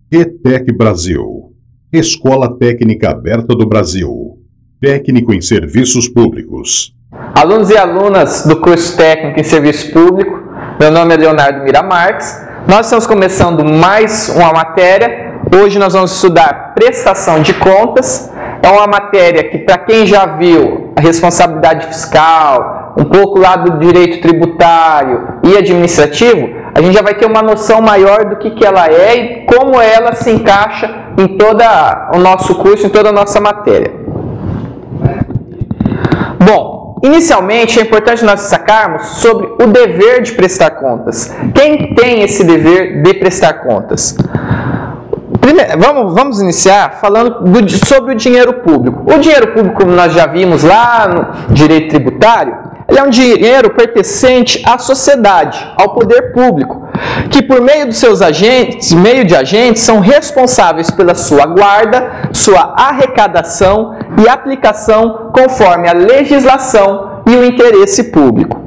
ETEC Brasil, Escola Técnica Aberta do Brasil, técnico em serviços públicos. Alunos e alunas do curso técnico em serviço público, meu nome é Leonardo Mira Marques. Nós estamos começando mais uma matéria. Hoje nós vamos estudar prestação de contas. É uma matéria que, para quem já viu a responsabilidade fiscal, um pouco lá do direito tributário e administrativo, a gente já vai ter uma noção maior do que ela é e como ela se encaixa em todo o nosso curso, em toda a nossa matéria. Bom, inicialmente é importante nós destacarmos sobre o dever de prestar contas. Quem tem esse dever de prestar contas? Primeiro, vamos iniciar falando sobre o dinheiro público. O dinheiro público, como nós já vimos lá no direito tributário, ele é um dinheiro pertencente à sociedade, ao poder público, que por meio dos seus agentes, são responsáveis pela sua guarda, sua arrecadação e aplicação conforme a legislação e o interesse público.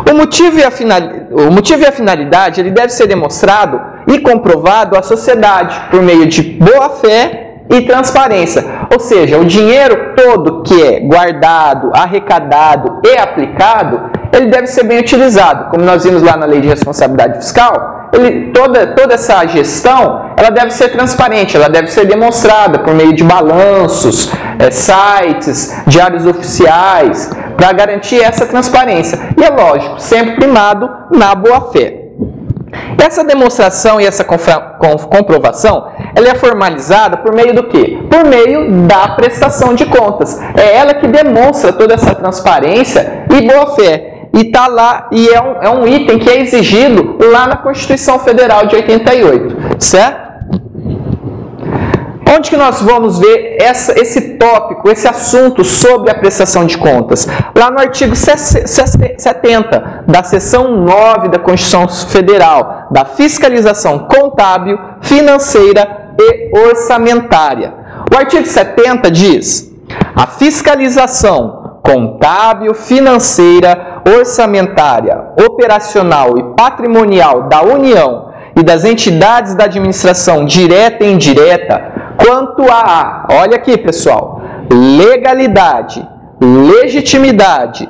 O motivo e a finalidade ele deve ser demonstrado e comprovado à sociedade por meio de boa-fé e transparência. Ou seja, o dinheiro todo que é guardado, arrecadado e aplicado, ele deve ser bem utilizado. Como nós vimos lá na Lei de Responsabilidade Fiscal, toda essa gestão ela deve ser transparente, ela deve ser demonstrada por meio de balanços, sites, diários oficiais, para garantir essa transparência. E é lógico, sempre primado na boa-fé. Essa demonstração e essa comprovação, ela é formalizada por meio do quê? Por meio da prestação de contas. É ela que demonstra toda essa transparência e boa-fé. E está lá, e é um item que é exigido lá na Constituição Federal de 88, certo? Onde que nós vamos ver esse tópico, esse assunto sobre a prestação de contas? Lá no artigo 70 da seção 9 da Constituição Federal, da fiscalização contábil, financeira e orçamentária. O artigo 70 diz: a fiscalização contábil, financeira, orçamentária, operacional e patrimonial da União e das entidades da administração direta e indireta, quanto a, olha aqui pessoal, legalidade, legitimidade,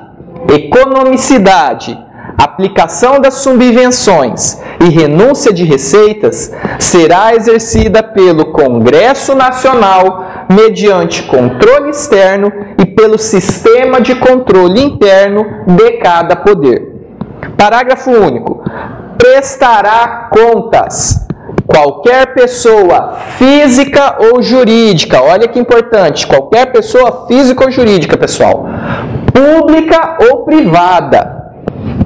economicidade, aplicação das subvenções e renúncia de receitas, será exercida pelo Congresso Nacional mediante controle externo e pelo sistema de controle interno de cada poder. Parágrafo único. Prestará contas qualquer pessoa física ou jurídica, olha que importante, qualquer pessoa física ou jurídica, pessoal, pública ou privada,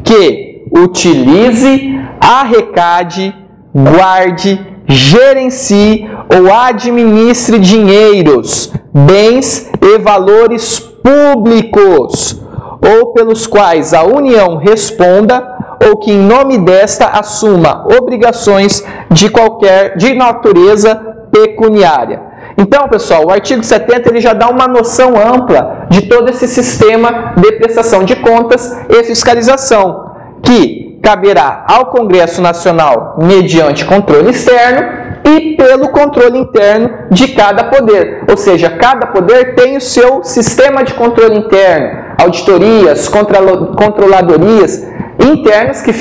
que utilize, arrecade, guarde, gerencie ou administre dinheiros, bens e valores públicos, ou pelos quais a União responda, ou que em nome desta assuma obrigações de natureza pecuniária. Então, pessoal, o artigo 70 ele já dá uma noção ampla de todo esse sistema de prestação de contas e fiscalização, que caberá ao Congresso Nacional mediante controle externo e pelo controle interno de cada poder. Ou seja, cada poder tem o seu sistema de controle interno, auditorias, controladorias internas que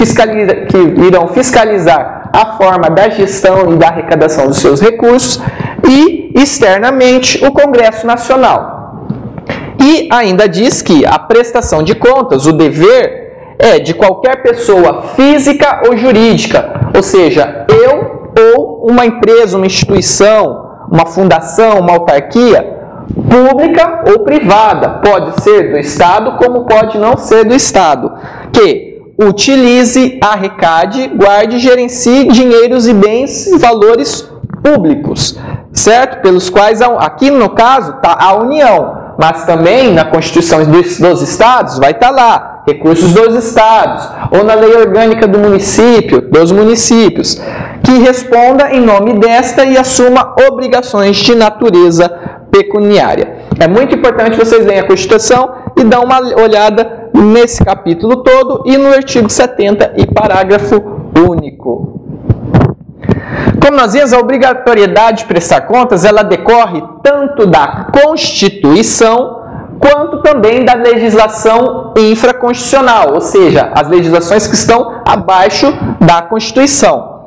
irão fiscalizar a forma da gestão e da arrecadação dos seus recursos e, externamente, o Congresso Nacional. E ainda diz que a prestação de contas, o dever, é de qualquer pessoa física ou jurídica, ou seja, eu ou uma empresa, uma instituição, uma fundação, uma autarquia, pública ou privada, pode ser do Estado como pode não ser do Estado, que utilize, arrecade, guarde e gerencie dinheiros e bens e valores públicos, certo? Pelos quais, aqui no caso, está a União, mas também na Constituição dos Estados vai estar lá, recursos dos Estados, ou na Lei Orgânica do município, dos municípios, que responda em nome desta e assuma obrigações de natureza pecuniária. É muito importante vocês lerem a Constituição e dar uma olhada nesse capítulo todo e no artigo 70 e parágrafo único. Como nós vimos, a obrigatoriedade de prestar contas, ela decorre tanto da Constituição quanto também da legislação infraconstitucional, ou seja, as legislações que estão abaixo da Constituição.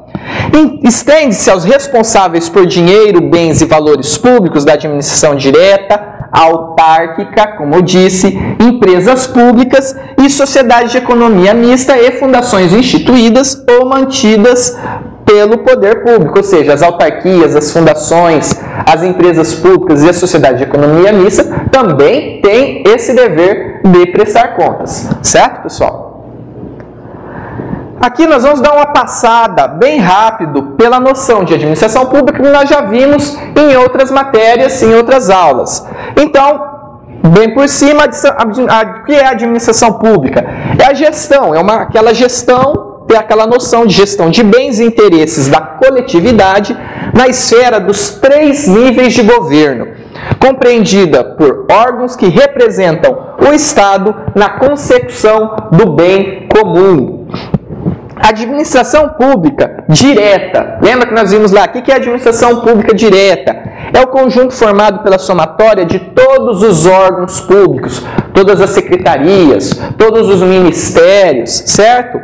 Estende-se aos responsáveis por dinheiro, bens e valores públicos da administração direta, autárquica, como eu disse, empresas públicas e sociedades de economia mista e fundações instituídas ou mantidas pelo poder público, ou seja, as autarquias, as fundações, as empresas públicas e a sociedade de economia mista também têm esse dever de prestar contas, certo, pessoal? Aqui nós vamos dar uma passada bem rápido pela noção de administração pública que nós já vimos em outras matérias, em outras aulas. Então, bem por cima, o que é a administração pública? É a gestão, aquela gestão, ter aquela noção de gestão de bens e interesses da coletividade na esfera dos 3 níveis de governo, compreendida por órgãos que representam o Estado na consecução do bem comum. Administração pública direta. Lembra que nós vimos lá? O que é administração pública direta? É o conjunto formado pela somatória de todos os órgãos públicos, todas as secretarias, todos os ministérios, certo?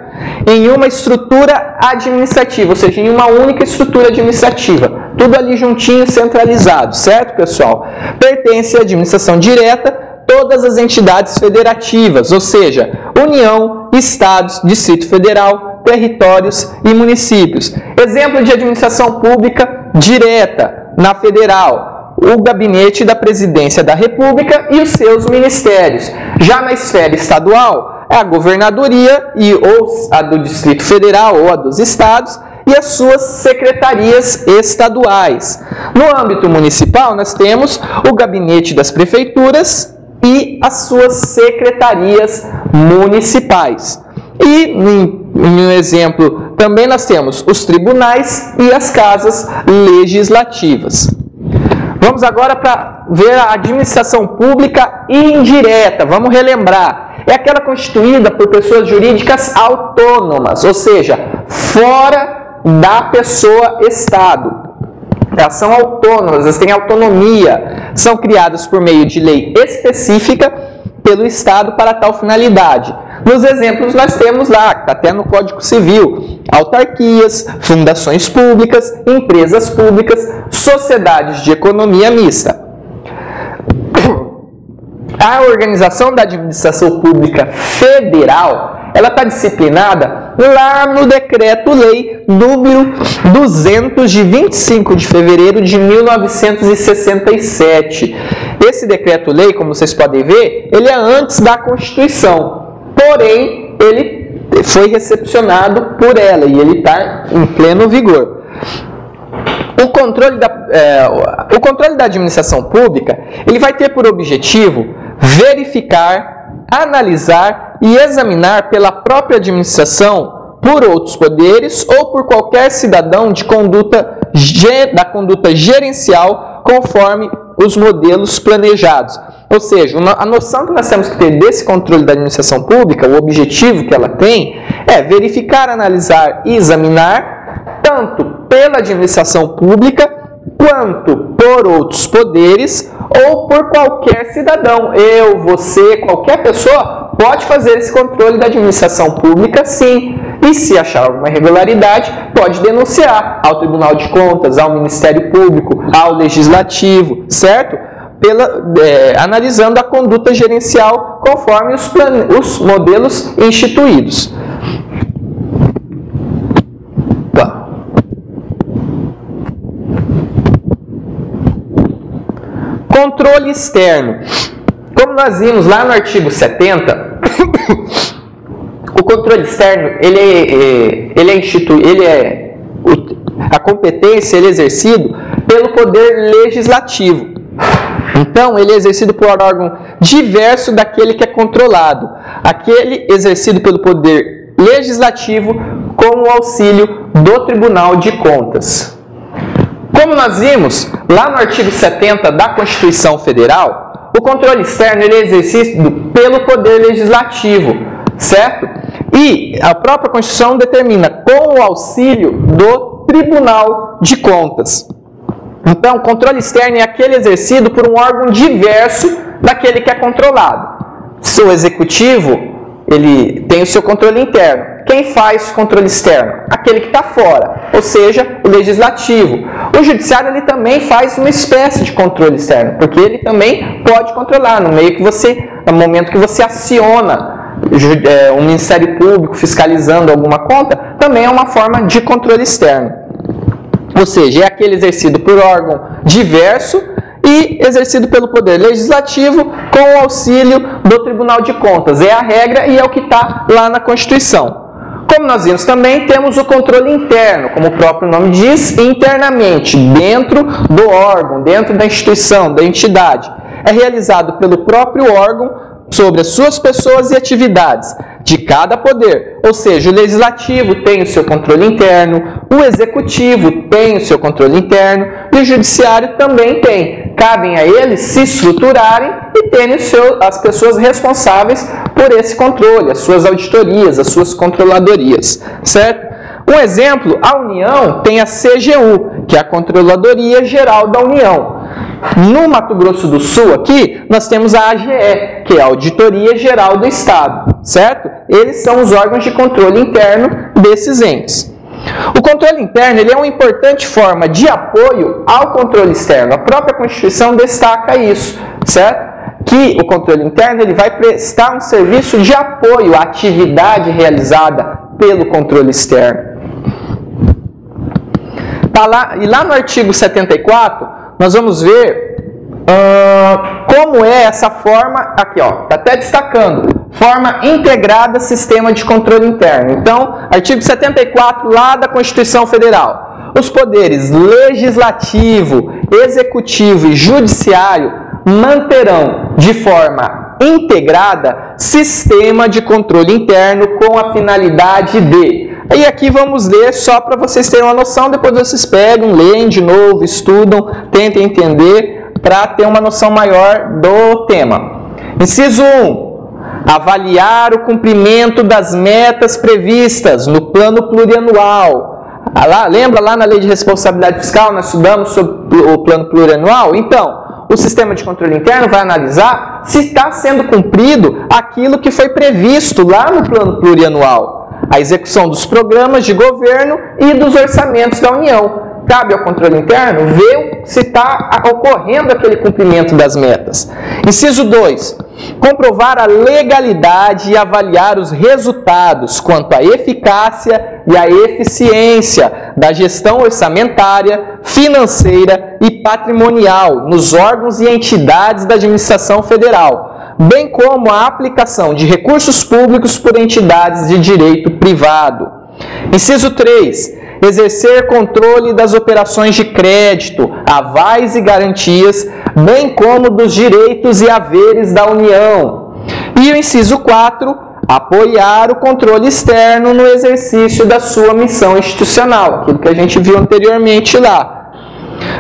Em uma estrutura administrativa, ou seja, em uma única estrutura administrativa. Tudo ali juntinho, centralizado, certo, pessoal? Pertence à administração direta todas as entidades federativas, ou seja, União, Estados, Distrito Federal, territórios e municípios. Exemplo de administração pública direta na federal, o Gabinete da Presidência da República e os seus ministérios. Já na esfera estadual, é a governadoria ou a do Distrito Federal ou a dos estados e as suas secretarias estaduais. No âmbito municipal, nós temos o Gabinete das Prefeituras e as suas secretarias municipais. E, em um exemplo, também nós temos os tribunais e as casas legislativas. Vamos agora para ver a administração pública indireta. Vamos relembrar. É aquela constituída por pessoas jurídicas autônomas, ou seja, fora da pessoa Estado. Elas são autônomas, elas têm autonomia, são criadas por meio de lei específica pelo Estado para tal finalidade. Nos exemplos nós temos lá, que está até no Código Civil, autarquias, fundações públicas, empresas públicas, sociedades de economia mista. A organização da administração pública federal, ela está disciplinada lá no Decreto-Lei número 200 de 25 de fevereiro de 1967. Esse Decreto-Lei, como vocês podem ver, ele é antes da Constituição, porém, ele foi recepcionado por ela e ele está em pleno vigor. O controle da administração pública, ele vai ter por objetivo verificar, analisar e examinar pela própria administração, por outros poderes ou por qualquer cidadão da conduta gerencial conforme os modelos planejados. Ou seja, a noção que nós temos que ter desse controle da administração pública, o objetivo que ela tem, é verificar, analisar e examinar tanto pela administração pública quanto por outros poderes ou por qualquer cidadão. Eu, você, qualquer pessoa pode fazer esse controle da administração pública, sim. E se achar alguma irregularidade, pode denunciar ao Tribunal de Contas, ao Ministério Público, ao Legislativo, certo? Analisando a conduta gerencial conforme os modelos instituídos. Controle externo. Como nós vimos lá no artigo 70, o controle externo, a competência ele é exercido pelo poder legislativo. Então, ele é exercido por órgão diverso daquele que é controlado. Aquele exercido pelo poder legislativo com o auxílio do Tribunal de Contas. Como nós vimos lá no artigo 70 da Constituição Federal, o controle externo ele é exercido pelo Poder Legislativo, certo? E a própria Constituição determina com o auxílio do Tribunal de Contas. Então, o controle externo é aquele exercido por um órgão diverso daquele que é controlado. O executivo, ele tem o seu controle interno. Quem faz o controle externo? Aquele que está fora, ou seja, o legislativo. O judiciário, ele também faz uma espécie de controle externo, porque ele também pode controlar no momento que você aciona o Ministério Público fiscalizando alguma conta, também é uma forma de controle externo. Ou seja, é aquele exercido por órgão diverso e exercido pelo Poder Legislativo com o auxílio do Tribunal de Contas. É a regra e é o que está lá na Constituição. Como nós vimos também, temos o controle interno, como o próprio nome diz, internamente, dentro do órgão, dentro da instituição, da entidade. É realizado pelo próprio órgão sobre as suas pessoas e atividades de cada poder. Ou seja, o legislativo tem o seu controle interno, o executivo tem o seu controle interno e o judiciário também tem. Cabem a eles se estruturarem e terem as pessoas responsáveis por esse controle, as suas auditorias, as suas controladorias, certo? Um exemplo, a União tem a CGU, que é a Controladoria Geral da União. No Mato Grosso do Sul, aqui, nós temos a AGE, que é a Auditoria Geral do Estado, certo? Eles são os órgãos de controle interno desses entes. O controle interno ele é uma importante forma de apoio ao controle externo. A própria Constituição destaca isso, certo? Que o controle interno ele vai prestar um serviço de apoio à atividade realizada pelo controle externo. E lá no artigo 74, nós vamos ver como é essa forma, aqui ó, está até destacando, forma integrada sistema de controle interno. Então, artigo 74 lá da Constituição Federal. Os poderes legislativo, executivo e judiciário manterão de forma integrada sistema de controle interno com a finalidade de... E aqui vamos ler só para vocês terem uma noção, depois vocês pegam, leem de novo, estudam, tentem entender para ter uma noção maior do tema. Inciso 1. Avaliar o cumprimento das metas previstas no plano plurianual. Lembra lá na Lei de Responsabilidade Fiscal, nós estudamos sobre o plano plurianual? Então, o sistema de controle interno vai analisar se está sendo cumprido aquilo que foi previsto lá no plano plurianual. A execução dos programas de governo e dos orçamentos da União. Cabe ao controle interno ver se está ocorrendo aquele cumprimento das metas. Inciso 2. Comprovar a legalidade e avaliar os resultados quanto à eficácia e à eficiência da gestão orçamentária, financeira e patrimonial nos órgãos e entidades da administração federal, bem como a aplicação de recursos públicos por entidades de direito privado. Inciso 3. Exercer controle das operações de crédito, avais e garantias, bem como dos direitos e haveres da União. E o inciso 4. Apoiar o controle externo no exercício da sua missão institucional, aquilo que a gente viu anteriormente lá.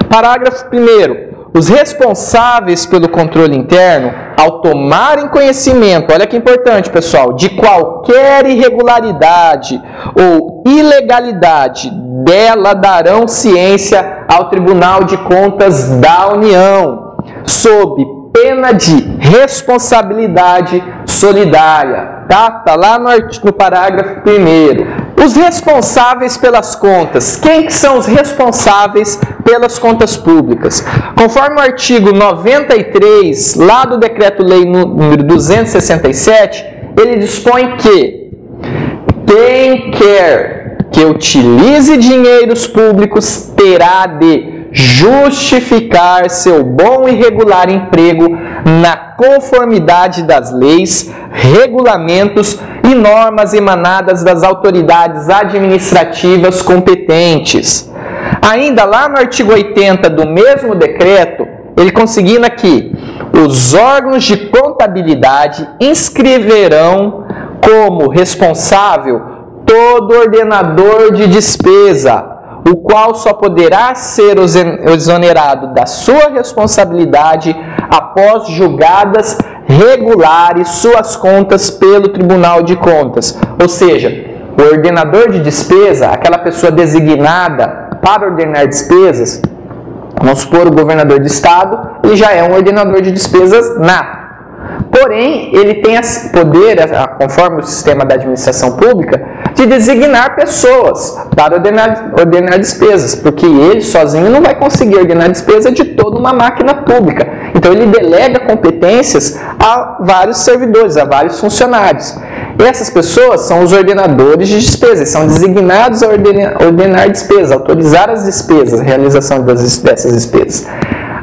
Parágrafo 1º. Os responsáveis pelo controle interno, ao tomarem conhecimento, olha que importante, pessoal, de qualquer irregularidade ou ilegalidade dela, darão ciência ao Tribunal de Contas da União, sob pena de responsabilidade solidária. Tá lá no parágrafo 1º. Os responsáveis pelas contas. Quem que são os responsáveis pelas contas públicas? Conforme o artigo 93, lá do Decreto-Lei número 267, ele dispõe que quem quer que utilize dinheiros públicos terá de justificar seu bom e regular emprego na conformidade das leis, regulamentos e normas emanadas das autoridades administrativas competentes. Ainda lá no artigo 80 do mesmo decreto, ele consigna que os órgãos de contabilidade inscreverão como responsável todo ordenador de despesa, o qual só poderá ser exonerado da sua responsabilidade após julgadas regulares suas contas pelo Tribunal de Contas. Ou seja, o ordenador de despesa, aquela pessoa designada para ordenar despesas, vamos supor o governador do estado, ele já é um ordenador de despesas nato. Porém, ele tem esse poder, conforme o sistema da administração pública, de designar pessoas para ordenar despesas, porque ele sozinho não vai conseguir ordenar despesa de toda uma máquina pública. Então, ele delega competências a vários servidores, a vários funcionários. E essas pessoas são os ordenadores de despesas, são designados a ordenar despesas, autorizar as despesas, a realização dessas despesas.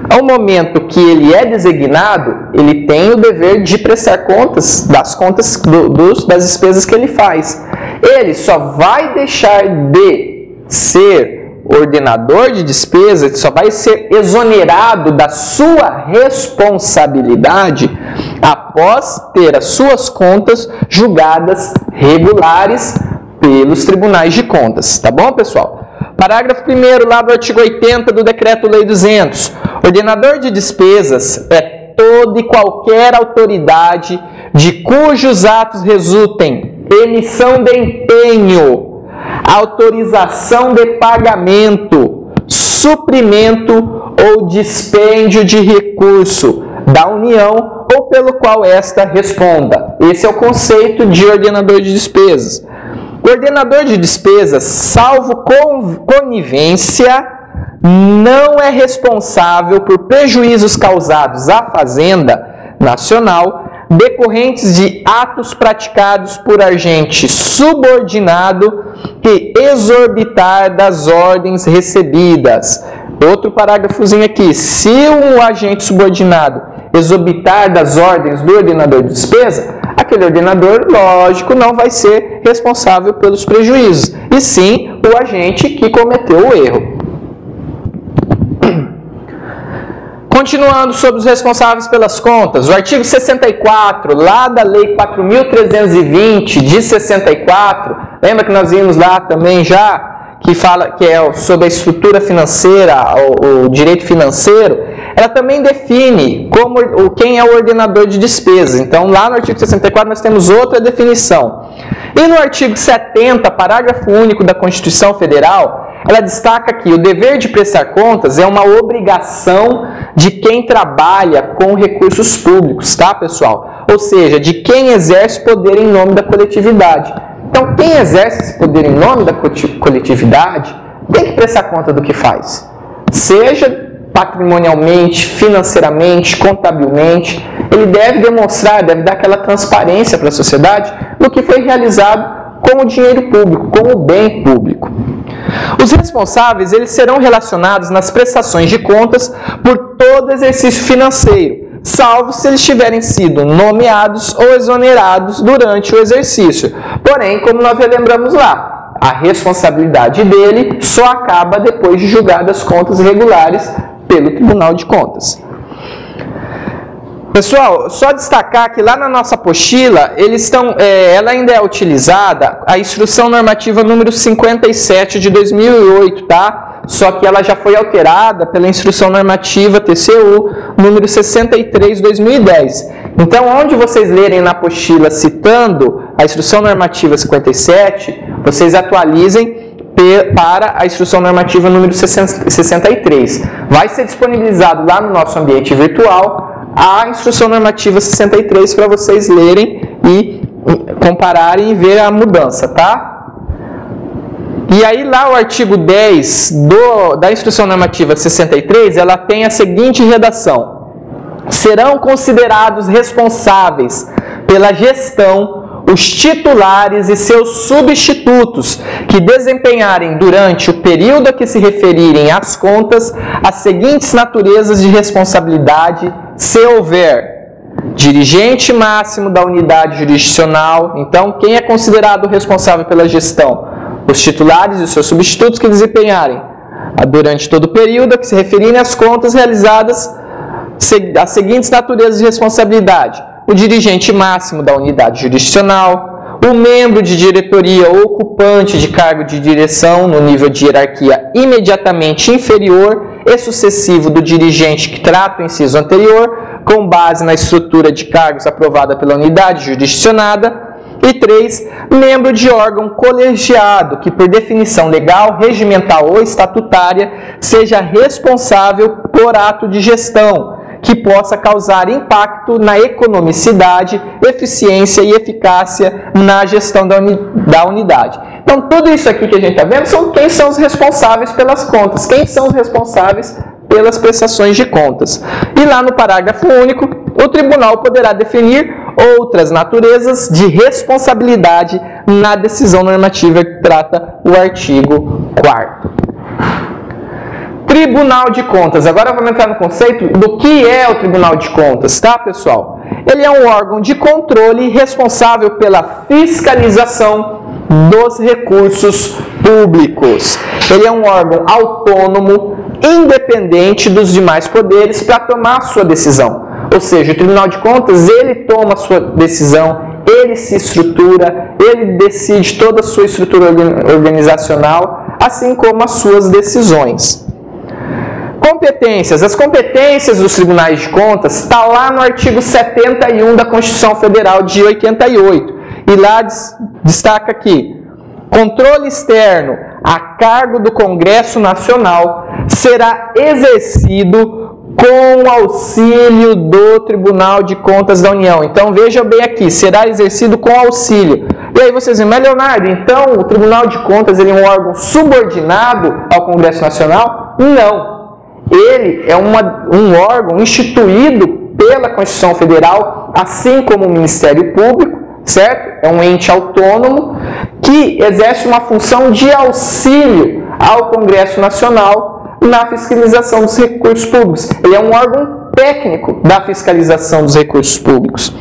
Ao momento que ele é designado, ele tem o dever de prestar contas das contas das despesas que ele faz. Ele só vai deixar de ser ordenador de despesas, só vai ser exonerado da sua responsabilidade após ter as suas contas julgadas regulares pelos tribunais de contas. Tá bom, pessoal? Parágrafo 1º, lá do artigo 80 do Decreto-Lei 200. Ordenador de despesas é toda e qualquer autoridade de cujos atos resultem emissão de empenho, autorização de pagamento, suprimento ou dispêndio de recurso da União ou pelo qual esta responda. Esse é o conceito de ordenador de despesas. O ordenador de despesas, salvo conivência, não é responsável por prejuízos causados à Fazenda Nacional decorrentes de atos praticados por agente subordinado que exorbitar das ordens recebidas. Outro parágrafozinho aqui. Se um agente subordinado exorbitar das ordens do ordenador de despesa, aquele ordenador, lógico, não vai ser responsável pelos prejuízos, e sim o agente que cometeu o erro. Continuando sobre os responsáveis pelas contas, o artigo 64, lá da Lei 4.320 de 64, lembra que nós vimos lá também já, que fala que é sobre a estrutura financeira, o direito financeiro, ela também define quem é o ordenador de despesas. Então, lá no artigo 64 nós temos outra definição. E no artigo 70, parágrafo único da Constituição Federal, ela destaca que o dever de prestar contas é uma obrigação de quem trabalha com recursos públicos, tá, pessoal? Ou seja, de quem exerce poder em nome da coletividade. Então, quem exerce esse poder em nome da coletividade tem que prestar conta do que faz. Seja patrimonialmente, financeiramente, contabilmente, ele deve demonstrar, deve dar aquela transparência para a sociedade do que foi realizado com o dinheiro público, com o bem público. Os responsáveis, eles serão relacionados nas prestações de contas por todo exercício financeiro, salvo se eles tiverem sido nomeados ou exonerados durante o exercício. Porém, como nós relembramos lá, a responsabilidade dele só acaba depois de julgadas contas regulares pelo Tribunal de Contas. Pessoal, só destacar que lá na nossa apostila, ela ainda é utilizada a Instrução Normativa número 57 de 2008, tá? Só que ela já foi alterada pela Instrução Normativa TCU número 63 de 2010. Então, onde vocês lerem na apostila citando a Instrução Normativa 57, vocês atualizem para a Instrução Normativa número 63. Vai ser disponibilizado lá no nosso ambiente virtual a Instrução Normativa 63 para vocês lerem e compararem e ver a mudança, tá? E aí lá o artigo 10 da Instrução Normativa 63, ela tem a seguinte redação: serão considerados responsáveis pela gestão os titulares e seus substitutos que desempenharem durante o período a que se referirem as contas as seguintes naturezas de responsabilidade, se houver dirigente máximo da unidade jurisdicional. Então, quem é considerado responsável pela gestão? Os titulares e os seus substitutos que desempenharem durante todo o período a que se referirem as contas realizadas as seguintes naturezas de responsabilidade: o dirigente máximo da unidade jurisdicional, o membro de diretoria ou ocupante de cargo de direção no nível de hierarquia imediatamente inferior e sucessivo do dirigente que trata o inciso anterior, com base na estrutura de cargos aprovada pela unidade jurisdicionada, E 3, membro de órgão colegiado, que por definição legal, regimental ou estatutária, seja responsável por ato de gestão, que possa causar impacto na economicidade, eficiência e eficácia na gestão da unidade. Então, tudo isso aqui que a gente está vendo são quem são os responsáveis pelas contas, quem são os responsáveis pelas prestações de contas. E lá no parágrafo único, o tribunal poderá definir outras naturezas de responsabilidade na decisão normativa que trata o artigo 4º. Tribunal de Contas. Agora vamos entrar no conceito do que é o Tribunal de Contas, tá, pessoal? Ele é um órgão de controle responsável pela fiscalização dos recursos públicos. Ele é um órgão autônomo, independente dos demais poderes para tomar a sua decisão. Ou seja, o Tribunal de Contas, ele toma a sua decisão, ele se estrutura, ele decide toda a sua estrutura organizacional, assim como as suas decisões. Competências. As competências dos tribunais de contas está lá no artigo 71 da Constituição Federal de 88. E lá destaca aqui: controle externo a cargo do Congresso Nacional será exercido com auxílio do Tribunal de Contas da União. Então veja bem aqui, será exercido com auxílio. E aí vocês dizem, mas Leonardo, então o Tribunal de Contas ele é um órgão subordinado ao Congresso Nacional? Não. Ele é um órgão instituído pela Constituição Federal, assim como o Ministério Público, certo? É um ente autônomo que exerce uma função de auxílio ao Congresso Nacional na fiscalização dos recursos públicos. Ele é um órgão técnico da fiscalização dos recursos públicos.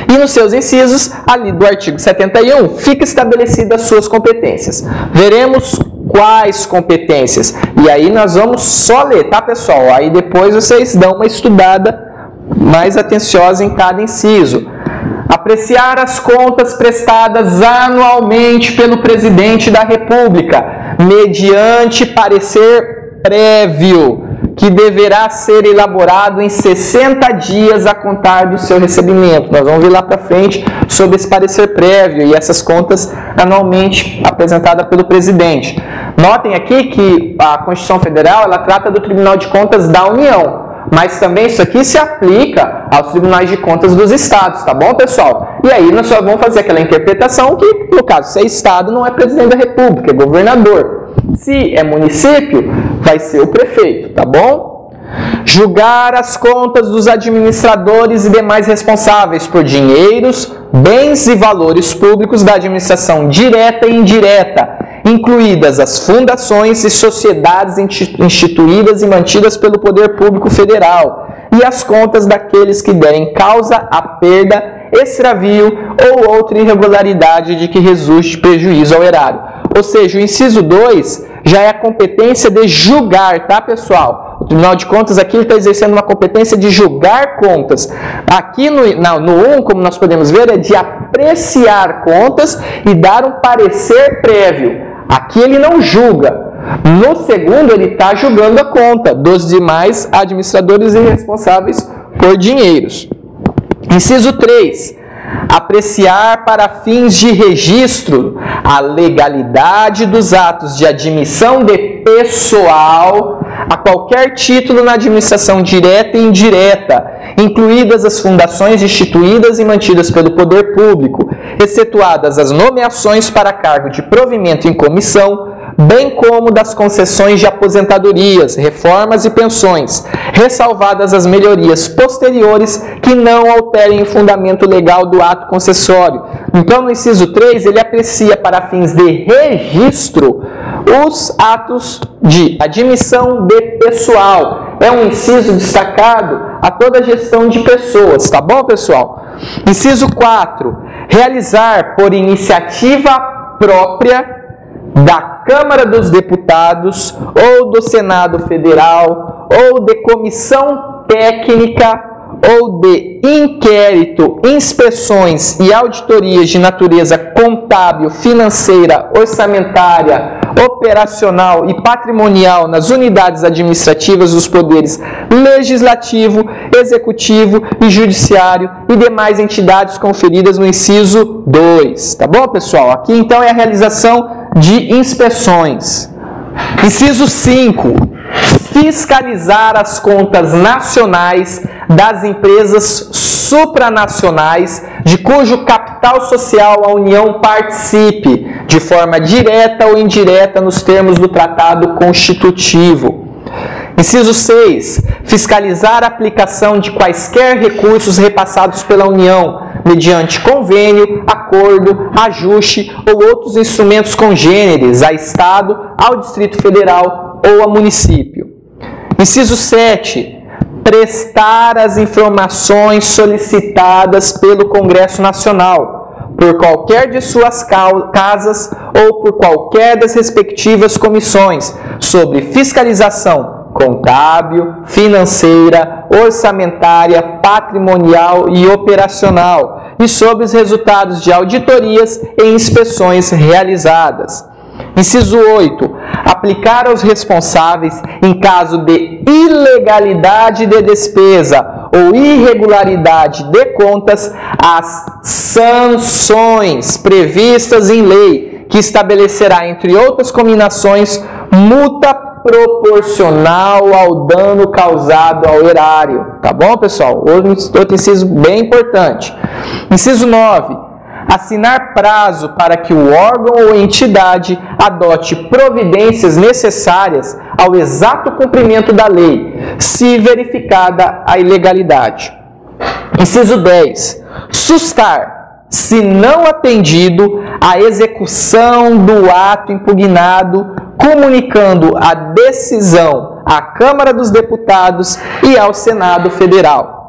E nos seus incisos, ali do artigo 71, fica estabelecida as suas competências. Veremos quais competências. E aí nós vamos só ler, tá, pessoal? Aí depois vocês dão uma estudada mais atenciosa em cada inciso. Apreciar as contas prestadas anualmente pelo Presidente da República, mediante parecer prévio, que deverá ser elaborado em 60 dias a contar do seu recebimento. Nós vamos ver lá para frente sobre esse parecer prévio e essas contas anualmente apresentadas pelo Presidente. Notem aqui que a Constituição Federal ela trata do Tribunal de Contas da União, mas também isso aqui se aplica aos tribunais de contas dos estados, tá bom, pessoal? E aí nós só vamos fazer aquela interpretação que, no caso, se é estado, não é presidente da república, é governador. Se é município, vai ser o prefeito, tá bom? Julgar as contas dos administradores e demais responsáveis por dinheiros, bens e valores públicos da administração direta e indireta, incluídas as fundações e sociedades instituídas e mantidas pelo Poder Público Federal, e as contas daqueles que derem causa à perda, extravio ou outra irregularidade de que resulte prejuízo ao erário. Ou seja, o inciso 2 já é a competência de julgar, tá, pessoal? O Tribunal de Contas aqui está exercendo uma competência de julgar contas. Aqui no 1, como nós podemos ver, é de apreciar contas e dar um parecer prévio. Aqui ele não julga. No segundo, ele está julgando a conta dos demais administradores e responsáveis por dinheiros. Inciso 3. Apreciar para fins de registro a legalidade dos atos de admissão de pessoal a qualquer título na administração direta e indireta, incluídas as fundações instituídas e mantidas pelo Poder Público, excetuadas as nomeações para cargo de provimento em comissão, bem como das concessões de aposentadorias, reformas e pensões, ressalvadas as melhorias posteriores que não alterem o fundamento legal do ato concessório. Então, no inciso 3, ele aprecia para fins de registro os atos de admissão de pessoal. É um inciso destacado a toda a gestão de pessoas, tá bom, pessoal? Inciso 4. Realizar por iniciativa própria da Câmara dos Deputados ou do Senado Federal ou de comissão técnica ou de inquérito, inspeções e auditorias de natureza contábil, financeira, orçamentária operacional e patrimonial nas unidades administrativas dos poderes legislativo, executivo e judiciário e demais entidades conferidas no inciso 2. Tá bom, pessoal? Aqui então é a realização de inspeções. Inciso 5. Fiscalizar as contas nacionais das empresas supranacionais de cujo capital social a União participe, de forma direta ou indireta nos termos do Tratado Constitutivo. Inciso 6. Fiscalizar a aplicação de quaisquer recursos repassados pela União, mediante convênio, acordo, ajuste ou outros instrumentos congêneres a Estado, ao Distrito Federal ou a município. Inciso 7. Prestar as informações solicitadas pelo Congresso Nacional, por qualquer de suas casas ou por qualquer das respectivas comissões, sobre fiscalização contábil, financeira, orçamentária, patrimonial e operacional, e sobre os resultados de auditorias e inspeções realizadas. Inciso 8. Aplicar aos responsáveis, em caso de ilegalidade de despesa ou irregularidade de contas, as sanções previstas em lei, que estabelecerá, entre outras combinações, multa proporcional ao dano causado ao erário. Tá bom, pessoal? Outro inciso bem importante. Inciso 9. Assinar prazo para que o órgão ou entidade adote providências necessárias ao exato cumprimento da lei, se verificada a ilegalidade. Inciso 10. Sustar, se não atendido, a execução do ato impugnado, comunicando a decisão à Câmara dos Deputados e ao Senado Federal.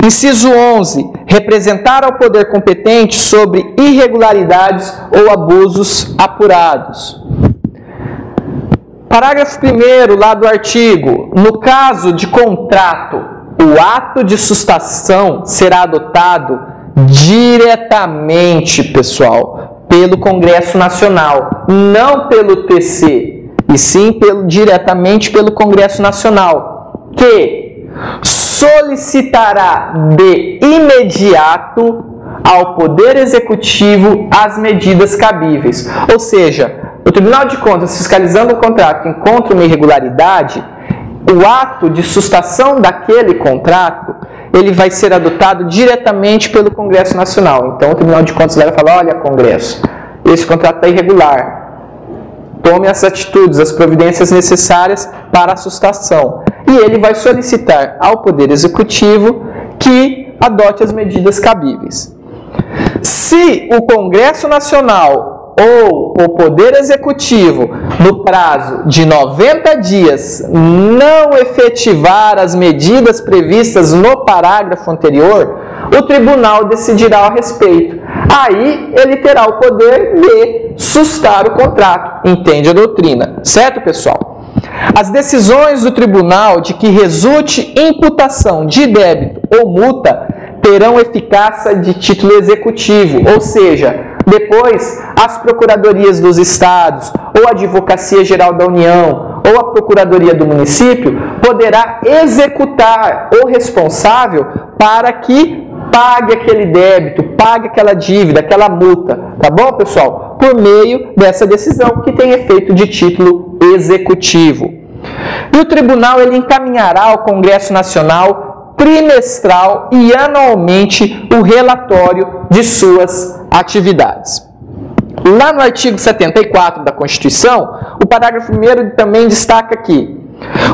Inciso 11. Representar ao poder competente sobre irregularidades ou abusos apurados. Parágrafo 1º, lá do artigo. No caso de contrato, o ato de sustação será adotado diretamente, pessoal, pelo Congresso Nacional, não pelo TC, e sim diretamente pelo Congresso Nacional, que solicitará de imediato ao Poder Executivo as medidas cabíveis. Ou seja, o Tribunal de Contas, fiscalizando o contrato, encontra uma irregularidade, o ato de sustação daquele contrato, ele vai ser adotado diretamente pelo Congresso Nacional. Então, o Tribunal de Contas vai falar: olha, Congresso, esse contrato está irregular. Tome as atitudes, as providências necessárias para a sustação. E ele vai solicitar ao Poder Executivo que adote as medidas cabíveis. Se o Congresso Nacional ou o Poder Executivo, no prazo de 90 dias, não efetivar as medidas previstas no parágrafo anterior, o tribunal decidirá a respeito. Aí ele terá o poder de sustar o contrato. Entende a doutrina, certo, pessoal? As decisões do tribunal de que resulte imputação de débito ou multa terão eficácia de título executivo, ou seja, depois as procuradorias dos estados, ou a Advocacia Geral da União, ou a Procuradoria do município, poderá executar o responsável para que pague aquele débito, pague aquela dívida, aquela multa, tá bom, pessoal? Por meio dessa decisão que tem efeito de título executivo. E o tribunal ele encaminhará ao Congresso Nacional trimestral e anualmente o relatório de suas atividades. Lá no artigo 74 da Constituição, o parágrafo 1º também destaca que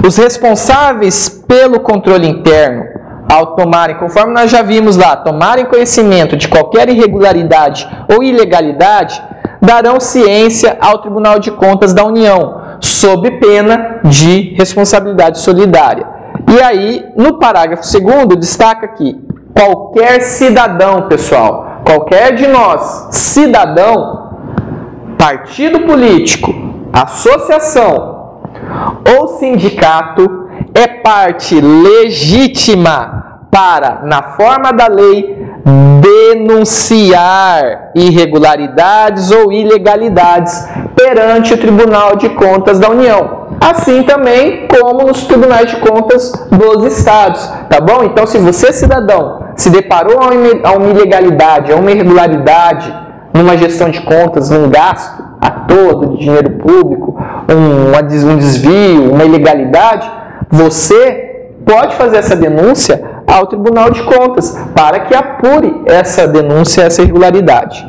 os responsáveis pelo controle interno, ao tomarem, conforme nós já vimos lá, tomarem conhecimento de qualquer irregularidade ou ilegalidade, darão ciência ao Tribunal de Contas da União, sob pena de responsabilidade solidária. E aí, no parágrafo 2º, destaca que qualquer cidadão, pessoal, qualquer de nós, cidadão, partido político, associação ou sindicato, é parte legítima para, na forma da lei, denunciar irregularidades ou ilegalidades perante o Tribunal de Contas da União. Assim também como nos tribunais de contas dos estados, tá bom? Então, se você, cidadão, se deparou a uma ilegalidade, a uma irregularidade numa gestão de contas, num gasto à toa de dinheiro público, um desvio, uma ilegalidade, você pode fazer essa denúncia ao Tribunal de Contas para que apure essa denúncia, essa irregularidade.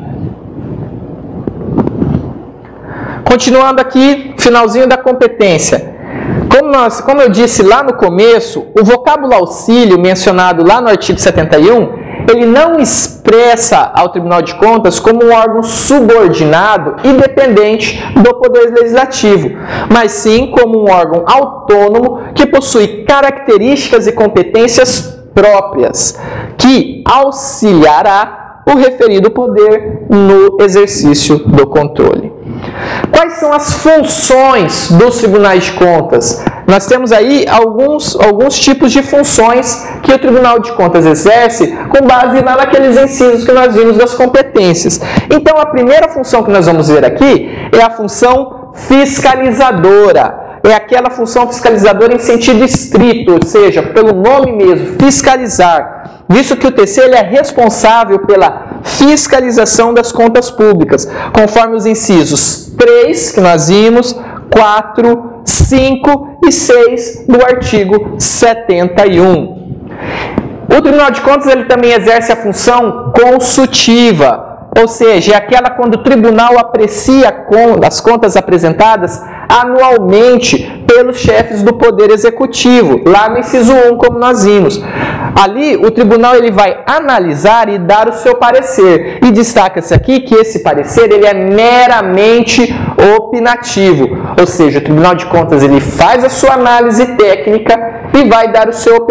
Continuando aqui, finalzinho da competência. Como eu disse lá no começo, o vocábulo auxílio mencionado lá no artigo 71, ele não expressa ao Tribunal de Contas como um órgão subordinado e dependente do Poder Legislativo, mas sim como um órgão autônomo que possui características e competências próprias, que auxiliará o referido poder no exercício do controle. Quais são as funções dos tribunais de contas? Nós temos aí alguns tipos de funções que o Tribunal de Contas exerce com base lá naqueles incisos que nós vimos das competências. Então, a primeira função que nós vamos ver aqui é a função fiscalizadora. É aquela função fiscalizadora em sentido estrito, ou seja, pelo nome mesmo, fiscalizar. Visto que o TC ele é responsável pela fiscalização das contas públicas, conforme os incisos 3, que nós vimos, 4, 5 e 6 do artigo 71. O Tribunal de Contas ele também exerce a função consultiva, ou seja, é aquela quando o tribunal aprecia as contas apresentadas anualmente pelos chefes do Poder Executivo, lá no inciso 1, como nós vimos. Ali, o tribunal ele vai analisar e dar o seu parecer. E destaca-se aqui que esse parecer ele é meramente opinativo, ou seja, o Tribunal de Contas ele faz a sua análise técnica e vai dar o seu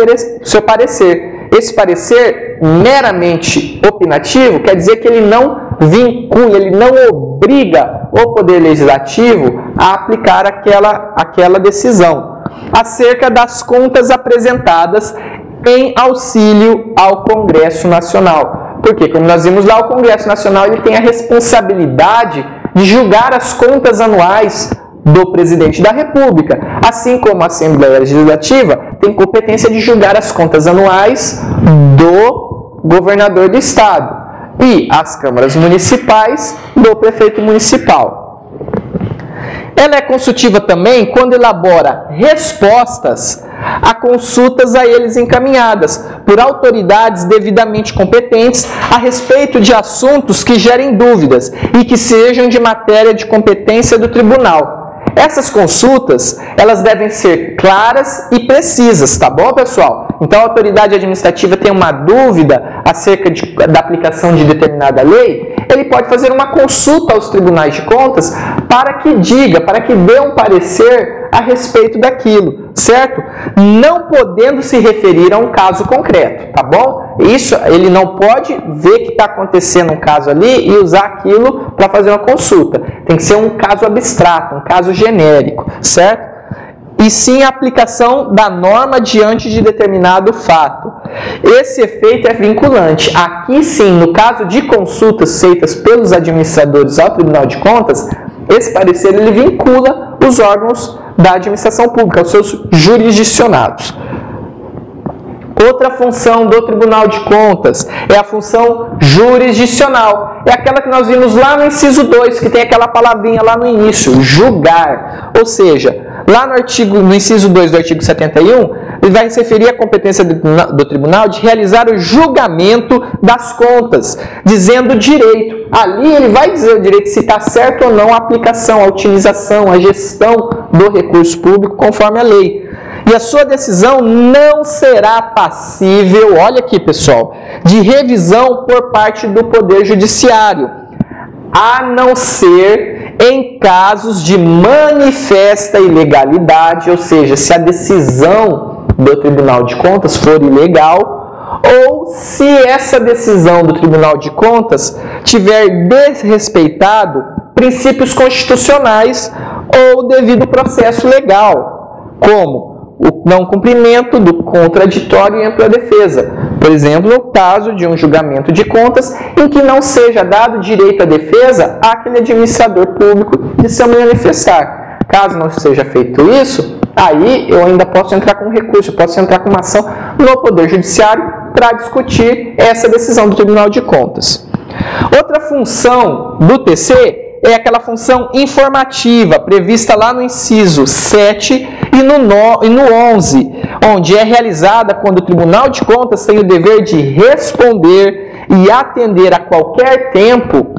parecer. Esse parecer meramente opinativo quer dizer que ele não vincula, ele não obriga o Poder Legislativo a aplicar aquela decisão acerca das contas apresentadas em auxílio ao Congresso Nacional. Porque, como nós vimos lá, o Congresso Nacional ele tem a responsabilidade de julgar as contas anuais do Presidente da República, assim como a Assembleia Legislativa tem competência de julgar as contas anuais do governador do Estado e as câmaras municipais do prefeito municipal. Ela é consultiva também quando elabora respostas a consultas a eles encaminhadas por autoridades devidamente competentes a respeito de assuntos que gerem dúvidas e que sejam de matéria de competência do tribunal. Essas consultas, elas devem ser claras e precisas, tá bom, pessoal? Então, a autoridade administrativa tem uma dúvida acerca da aplicação de determinada lei, ele pode fazer uma consulta aos tribunais de contas para que dê um parecer a respeito daquilo, certo? Não podendo se referir a um caso concreto, tá bom? Isso, ele não pode ver que está acontecendo um caso ali e usar aquilo para fazer uma consulta. Tem que ser um caso abstrato, um caso genérico, certo? E sim a aplicação da norma diante de determinado fato. Esse efeito é vinculante. Aqui sim, no caso de consultas feitas pelos administradores ao Tribunal de Contas, esse parecer ele vincula os órgãos da administração pública, os seus jurisdicionados. Outra função do Tribunal de Contas é a função jurisdicional. É aquela que nós vimos lá no inciso 2, que tem aquela palavrinha lá no início, julgar. Ou seja, lá no inciso 2 do artigo 71, ele vai se referir à competência do tribunal de realizar o julgamento das contas, dizendo o direito. Ali ele vai dizer o direito se está certo ou não a aplicação, a utilização, a gestão do recurso público conforme a lei. E a sua decisão não será passível, olha aqui pessoal, de revisão por parte do Poder Judiciário, a não ser em casos de manifesta ilegalidade, ou seja, se a decisão do Tribunal de Contas for ilegal, ou se essa decisão do Tribunal de Contas tiver desrespeitado princípios constitucionais ou devido processo legal, como o não cumprimento do contraditório e ampla defesa. Por exemplo, no caso de um julgamento de contas em que não seja dado direito à defesa àquele administrador público de se manifestar. Caso não seja feito isso, aí eu ainda posso entrar com recurso, posso entrar com uma ação no Poder Judiciário para discutir essa decisão do Tribunal de Contas. Outra função do TC é aquela função informativa prevista lá no inciso 7 e no 11, onde é realizada quando o Tribunal de Contas tem o dever de responder e atender a qualquer tempo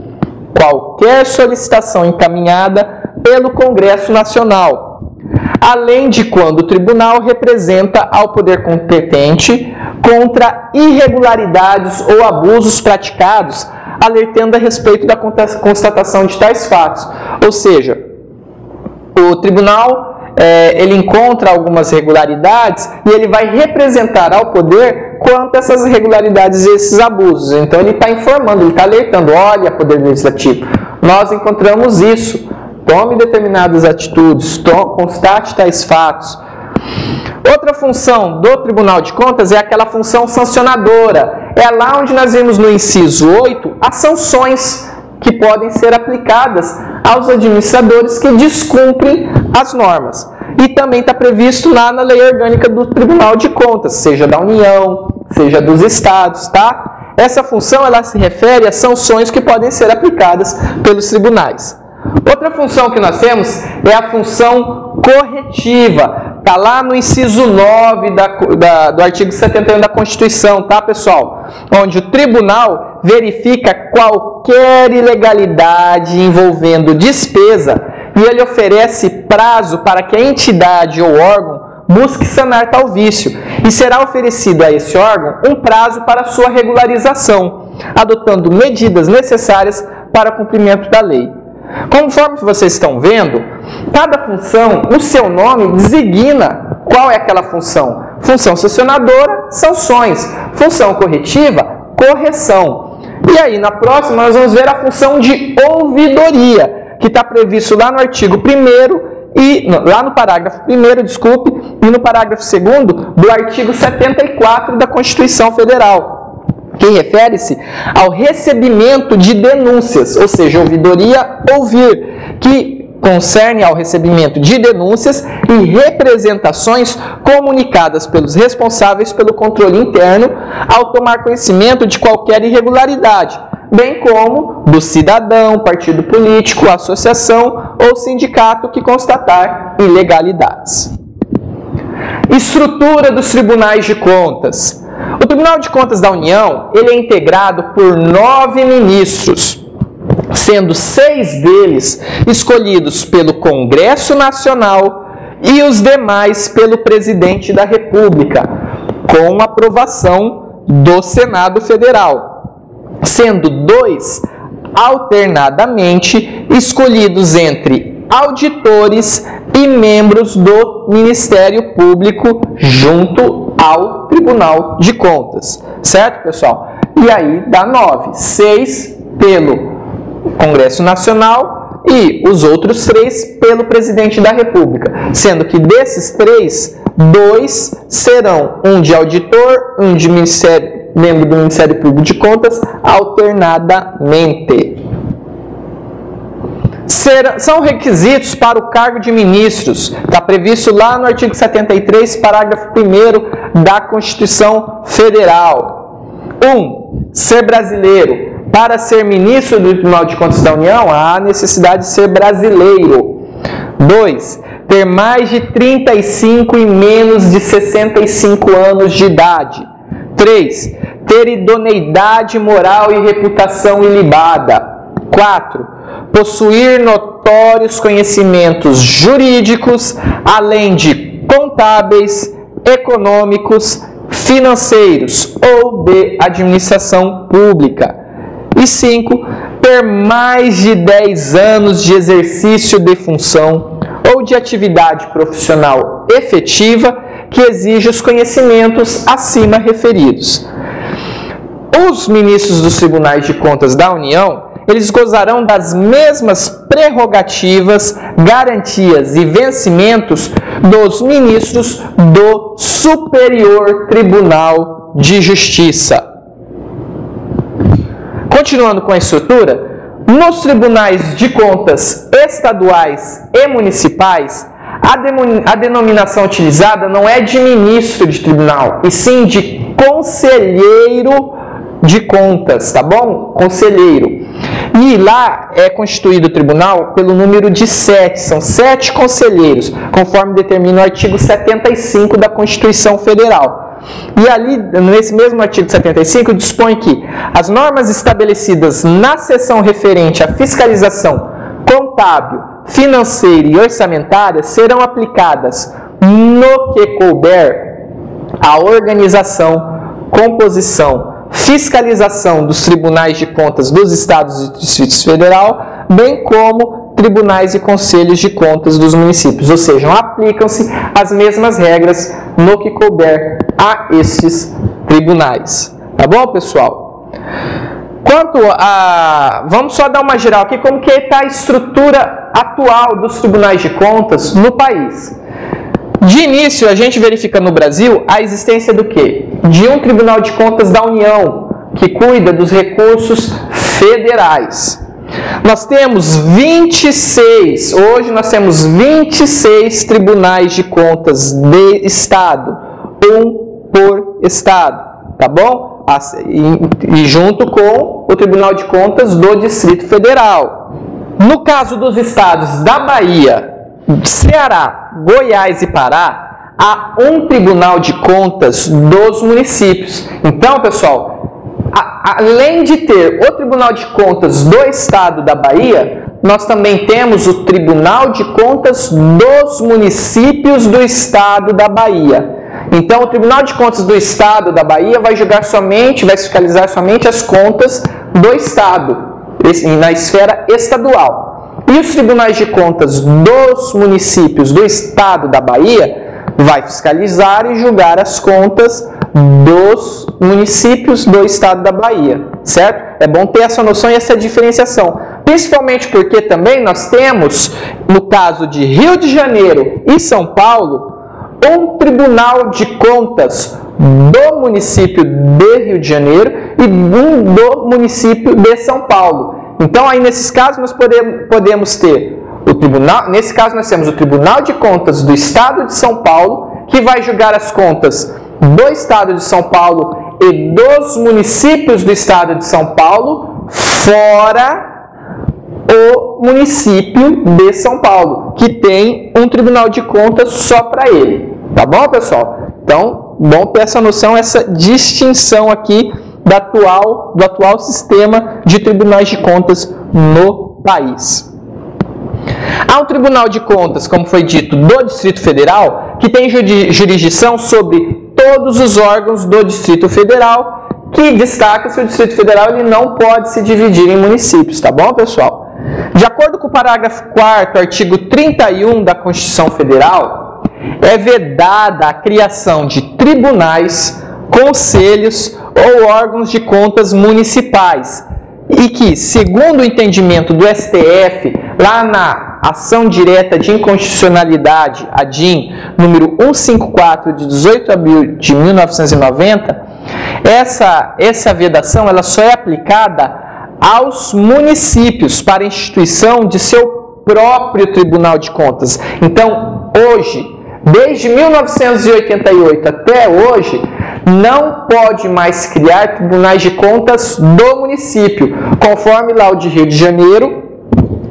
qualquer solicitação encaminhada pelo Congresso Nacional, além de quando o Tribunal representa ao poder competente contra irregularidades ou abusos praticados, alertando a respeito da constatação de tais fatos. Ou seja, o tribunal ele encontra algumas irregularidades e ele vai representar ao poder quanto a essas irregularidades e esses abusos. Então ele está informando, ele está alertando, olha, Poder Legislativo, nós encontramos isso, tome determinadas atitudes, constate tais fatos. Outra função do Tribunal de Contas é aquela função sancionadora. É lá onde nós vimos no inciso 8 as sanções que podem ser aplicadas aos administradores que descumprem as normas. E também está previsto lá na Lei Orgânica do Tribunal de Contas, seja da União, seja dos Estados, tá? Essa função ela se refere às sanções que podem ser aplicadas pelos tribunais. Outra função que nós temos é a função corretiva. Está lá no inciso 9 do artigo 71 da Constituição, tá, pessoal? Onde o tribunal verifica qualquer ilegalidade envolvendo despesa e ele oferece prazo para que a entidade ou órgão busque sanar tal vício. E será oferecido a esse órgão um prazo para sua regularização, adotando medidas necessárias para o cumprimento da lei. Conforme vocês estão vendo, cada função, o seu nome designa qual é aquela função. Função sancionadora, sanções. Função corretiva, correção. E aí, na próxima, nós vamos ver a função de ouvidoria, que está previsto lá no artigo 1º, lá no parágrafo 1º, desculpe, e no parágrafo 2º do artigo 74 da Constituição Federal, que refere-se ao recebimento de denúncias, ou seja, ouvidoria, ouvir, que concerne ao recebimento de denúncias e representações comunicadas pelos responsáveis pelo controle interno ao tomar conhecimento de qualquer irregularidade, bem como do cidadão, partido político, associação ou sindicato que constatar ilegalidades. Estrutura dos tribunais de contas. O Tribunal de Contas da União ele é integrado por 9 ministros, sendo 6 deles escolhidos pelo Congresso Nacional e os demais pelo Presidente da República, com aprovação do Senado Federal, sendo 2 alternadamente escolhidos entre auditores e membros do Ministério Público junto ao Tribunal de Contas, certo, pessoal? E aí dá 9, 6 pelo Congresso Nacional e os outros 3 pelo Presidente da República, sendo que desses 3, 2 serão um de auditor, um de membro do Ministério Público de Contas, alternadamente. São requisitos para o cargo de ministros, está previsto lá no artigo 73, parágrafo 1º da Constituição Federal. 1. Ser brasileiro. Para ser ministro do Tribunal de Contas da União, há necessidade de ser brasileiro. 2. Ter mais de 35 e menos de 65 anos de idade. 3. Ter idoneidade moral e reputação ilibada. 4. Possuir notórios conhecimentos jurídicos, além de contábeis, econômicos, financeiros ou de administração pública. E 5. Ter mais de 10 anos de exercício de função ou de atividade profissional efetiva que exige os conhecimentos acima referidos. Os ministros dos Tribunais de Contas da União eles gozarão das mesmas prerrogativas, garantias e vencimentos dos ministros do Superior Tribunal de Justiça. Continuando com a estrutura, nos tribunais de contas estaduais e municipais, a denominação utilizada não é de ministro de tribunal, e sim de conselheiro de contas, tá bom? Conselheiro. E lá é constituído o tribunal pelo número de 7, são 7 conselheiros, conforme determina o artigo 75 da Constituição Federal. E ali, nesse mesmo artigo 75, dispõe que as normas estabelecidas na seção referente à fiscalização contábil, financeira e orçamentária serão aplicadas no que couber à organização, composição, fiscalização dos tribunais de contas dos estados e distritos federal, bem como tribunais e conselhos de contas dos municípios, ou seja, aplicam-se as mesmas regras no que couber a estes tribunais. Tá bom, pessoal? Quanto a... Vamos só dar uma geral aqui como que está a estrutura atual dos tribunais de contas no país. De início, a gente verifica no Brasil a existência do quê? De um Tribunal de Contas da União, que cuida dos recursos federais. Nós temos 26, hoje nós temos 26 tribunais de contas de Estado, um por Estado, tá bom? E junto com o Tribunal de Contas do Distrito Federal. No caso dos estados da Bahia, Ceará, Goiás e Pará, há um Tribunal de Contas dos municípios. Então, pessoal, além de ter o Tribunal de Contas do Estado da Bahia, nós também temos o Tribunal de Contas dos municípios do Estado da Bahia. Então, o Tribunal de Contas do Estado da Bahia vai fiscalizar somente as contas do Estado, na esfera estadual. E os tribunais de contas dos municípios do Estado da Bahia vai fiscalizar e julgar as contas dos municípios do Estado da Bahia, certo? É bom ter essa noção e essa diferenciação, principalmente porque também nós temos, no caso de Rio de Janeiro e São Paulo, um Tribunal de Contas do município de Rio de Janeiro e um do município de São Paulo. Então, aí nesses casos nós podemos ter o tribunal, nesse caso nós temos o Tribunal de Contas do Estado de São Paulo, que vai julgar as contas do Estado de São Paulo e dos municípios do Estado de São Paulo, fora o município de São Paulo, que tem um Tribunal de Contas só para ele. Tá bom, pessoal? Então, bom ter essa noção, essa distinção aqui do atual sistema de tribunais de contas no país. Há um Tribunal de Contas, como foi dito, do Distrito Federal, que tem jurisdição sobre todos os órgãos do Distrito Federal, que destaca se o Distrito Federal ele não pode se dividir em municípios, tá bom, pessoal? De acordo com o parágrafo 4º, artigo 31 da Constituição Federal, é vedada a criação de tribunais, conselhos ou órgãos de contas municipais e que, segundo o entendimento do STF, lá na Ação Direta de Inconstitucionalidade, ADIM, número 154, de 18 de abril de 1990, essa vedação ela só é aplicada aos municípios para a instituição de seu próprio Tribunal de Contas. Então, hoje, desde 1988 até hoje, não pode mais criar tribunais de contas do município, conforme lá o de Rio de Janeiro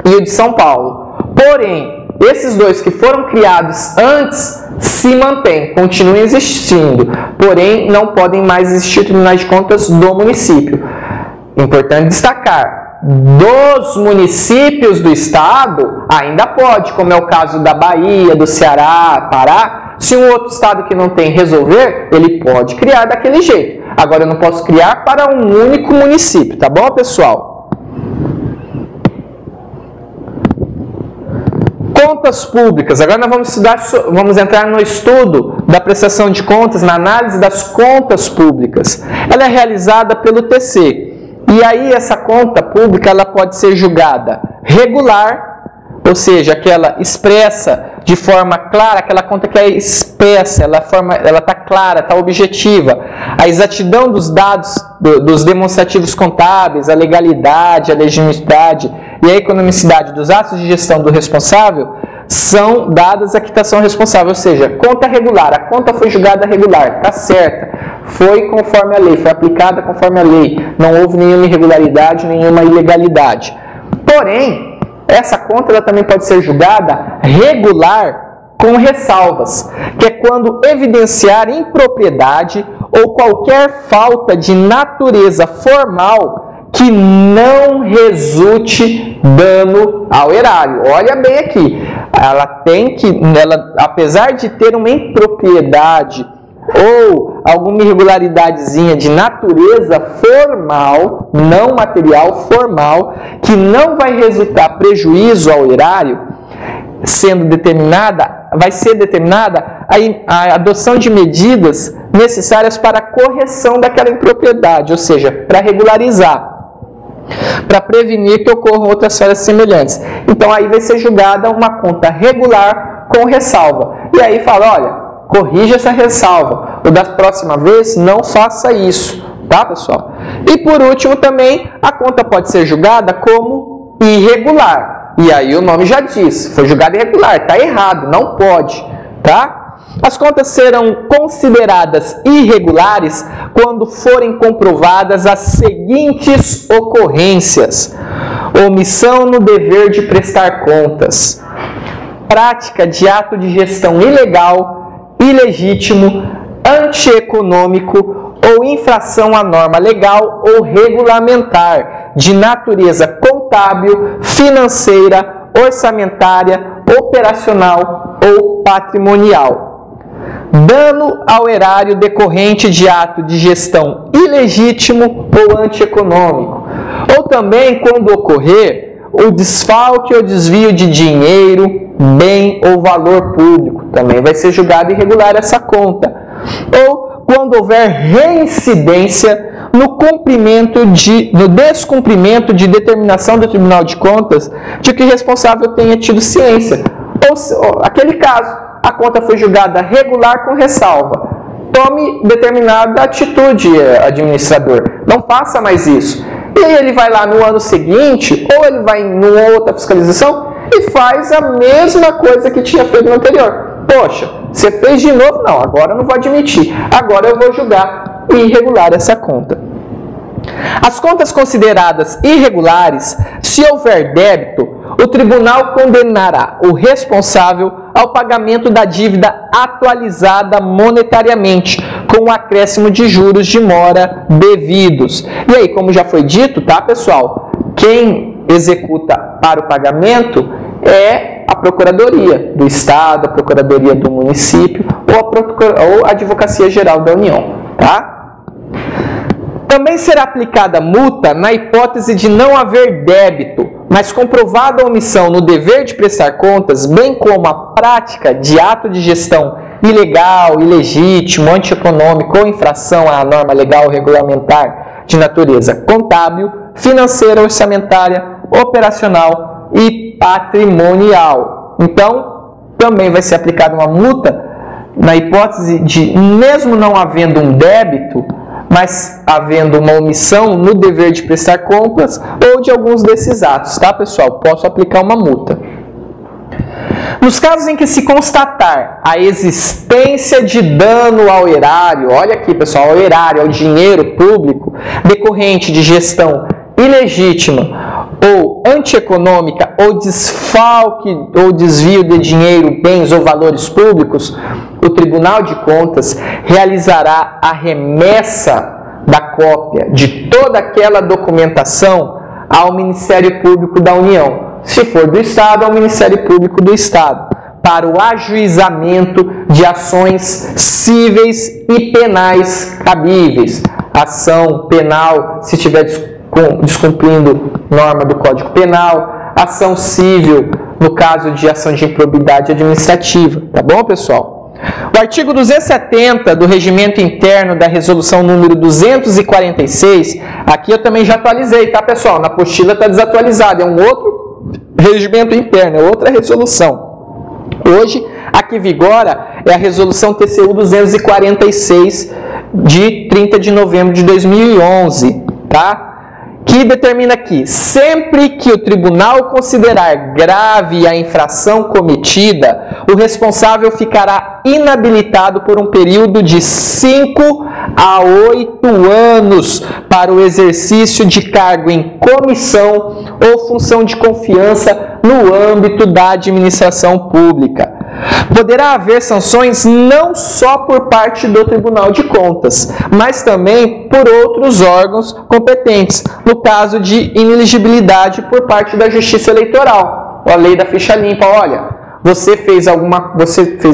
e o de São Paulo. Porém, esses dois que foram criados antes se mantêm, continuam existindo, porém não podem mais existir tribunais de contas do município. Importante destacar, dos municípios do estado ainda pode, como é o caso da Bahia, do Ceará, Pará. Se um outro estado que não tem resolver, ele pode criar daquele jeito. Agora eu não posso criar para um único município, tá bom, pessoal? Contas públicas. Agora nós vamos entrar no estudo da prestação de contas, na análise das contas públicas. Ela é realizada pelo TC, E aí essa conta pública ela pode ser julgada regular, ou seja, aquela expressa de forma clara, aquela conta que é expressa, ela está clara, está objetiva. A exatidão dos dados, dos demonstrativos contábeis, a legalidade, a legitimidade e a economicidade dos atos de gestão do responsável são dadas à quitação responsável, ou seja, conta regular, a conta foi julgada regular, está certa, foi conforme a lei, foi aplicada conforme a lei, não houve nenhuma irregularidade, nenhuma ilegalidade. Porém, essa conta ela também pode ser julgada regular com ressalvas, que é quando evidenciar impropriedade ou qualquer falta de natureza formal que não resulte dano ao erário. Olha bem aqui, ela apesar de ter uma impropriedade ou alguma irregularidadezinha de natureza formal, não material, formal, que não vai resultar prejuízo ao erário, sendo determinada, vai ser determinada a adoção de medidas necessárias para a correção daquela impropriedade, ou seja, para regularizar, para prevenir que ocorram outras falhas semelhantes. Então aí vai ser julgada uma conta regular com ressalva. E aí fala, olha, corrija essa ressalva, ou da próxima vez não faça isso, tá, pessoal? E por último também, a conta pode ser julgada como irregular. E aí o nome já diz, foi julgada irregular, está errado, não pode, tá? As contas serão consideradas irregulares quando forem comprovadas as seguintes ocorrências: omissão no dever de prestar contas, prática de ato de gestão ilegal, ilegítimo, antieconômico ou infração à norma legal ou regulamentar de natureza contábil, financeira, orçamentária, operacional ou patrimonial. Dano ao erário decorrente de ato de gestão ilegítimo ou antieconômico. Ou também quando ocorrer o desfalque ou desvio de dinheiro, bem ou valor público. Também vai ser julgada irregular essa conta. Ou quando houver reincidência no descumprimento de determinação do Tribunal de Contas de que o responsável tenha tido ciência. Ou aquele caso, a conta foi julgada regular com ressalva. Tome determinada atitude, administrador. Não faça mais isso. E aí ele vai lá no ano seguinte, ou ele vai em outra fiscalização e faz a mesma coisa que tinha feito no anterior. Poxa, você fez de novo? Não, agora eu não vou admitir. Agora eu vou julgar irregular essa conta. As contas consideradas irregulares, se houver débito, o tribunal condenará o responsável ao pagamento da dívida atualizada monetariamente, com o acréscimo de juros de mora devidos. E aí, como já foi dito, tá, pessoal? Quem executa para o pagamento é a Procuradoria do Estado, a Procuradoria do Município ou a Advocacia Geral da União, tá? Também será aplicada multa na hipótese de não haver débito, mas comprovada a omissão no dever de prestar contas, bem como a prática de ato de gestão ilegal, ilegítimo, antieconômico ou infração à norma legal ou regulamentar de natureza contábil, financeira, orçamentária, operacional e patrimonial. Então, também vai ser aplicada uma multa na hipótese de, mesmo não havendo um débito, mas havendo uma omissão no dever de prestar contas ou de alguns desses atos, tá, pessoal? Posso aplicar uma multa. Nos casos em que se constatar a existência de dano ao erário, olha aqui, pessoal, ao erário, ao dinheiro público, decorrente de gestão ilegítima ou antieconômica ou desfalque ou desvio de dinheiro, bens ou valores públicos, o Tribunal de Contas realizará a remessa da cópia de toda aquela documentação ao Ministério Público da União. Se for do Estado, ao Ministério Público do Estado, para o ajuizamento de ações cíveis e penais cabíveis. Ação penal, se estiver descumprindo norma do Código Penal, ação civil, no caso de ação de improbidade administrativa, tá bom, pessoal? O artigo 270 do Regimento Interno da Resolução número 246, aqui eu também já atualizei, tá, pessoal? Na apostila está desatualizado, é um outro regimento interno, é outra resolução. Hoje, a que vigora é a Resolução TCU 246 de 30 de novembro de 2011, tá? Que determina aqui, sempre que o tribunal considerar grave a infração cometida, o responsável ficará inabilitado por um período de 5 a 8 anos para o exercício de cargo em comissão ou função de confiança no âmbito da administração pública. Poderá haver sanções não só por parte do Tribunal de Contas, mas também por outros órgãos competentes, no caso de inelegibilidade por parte da Justiça Eleitoral, a lei da ficha limpa. Olha, você fez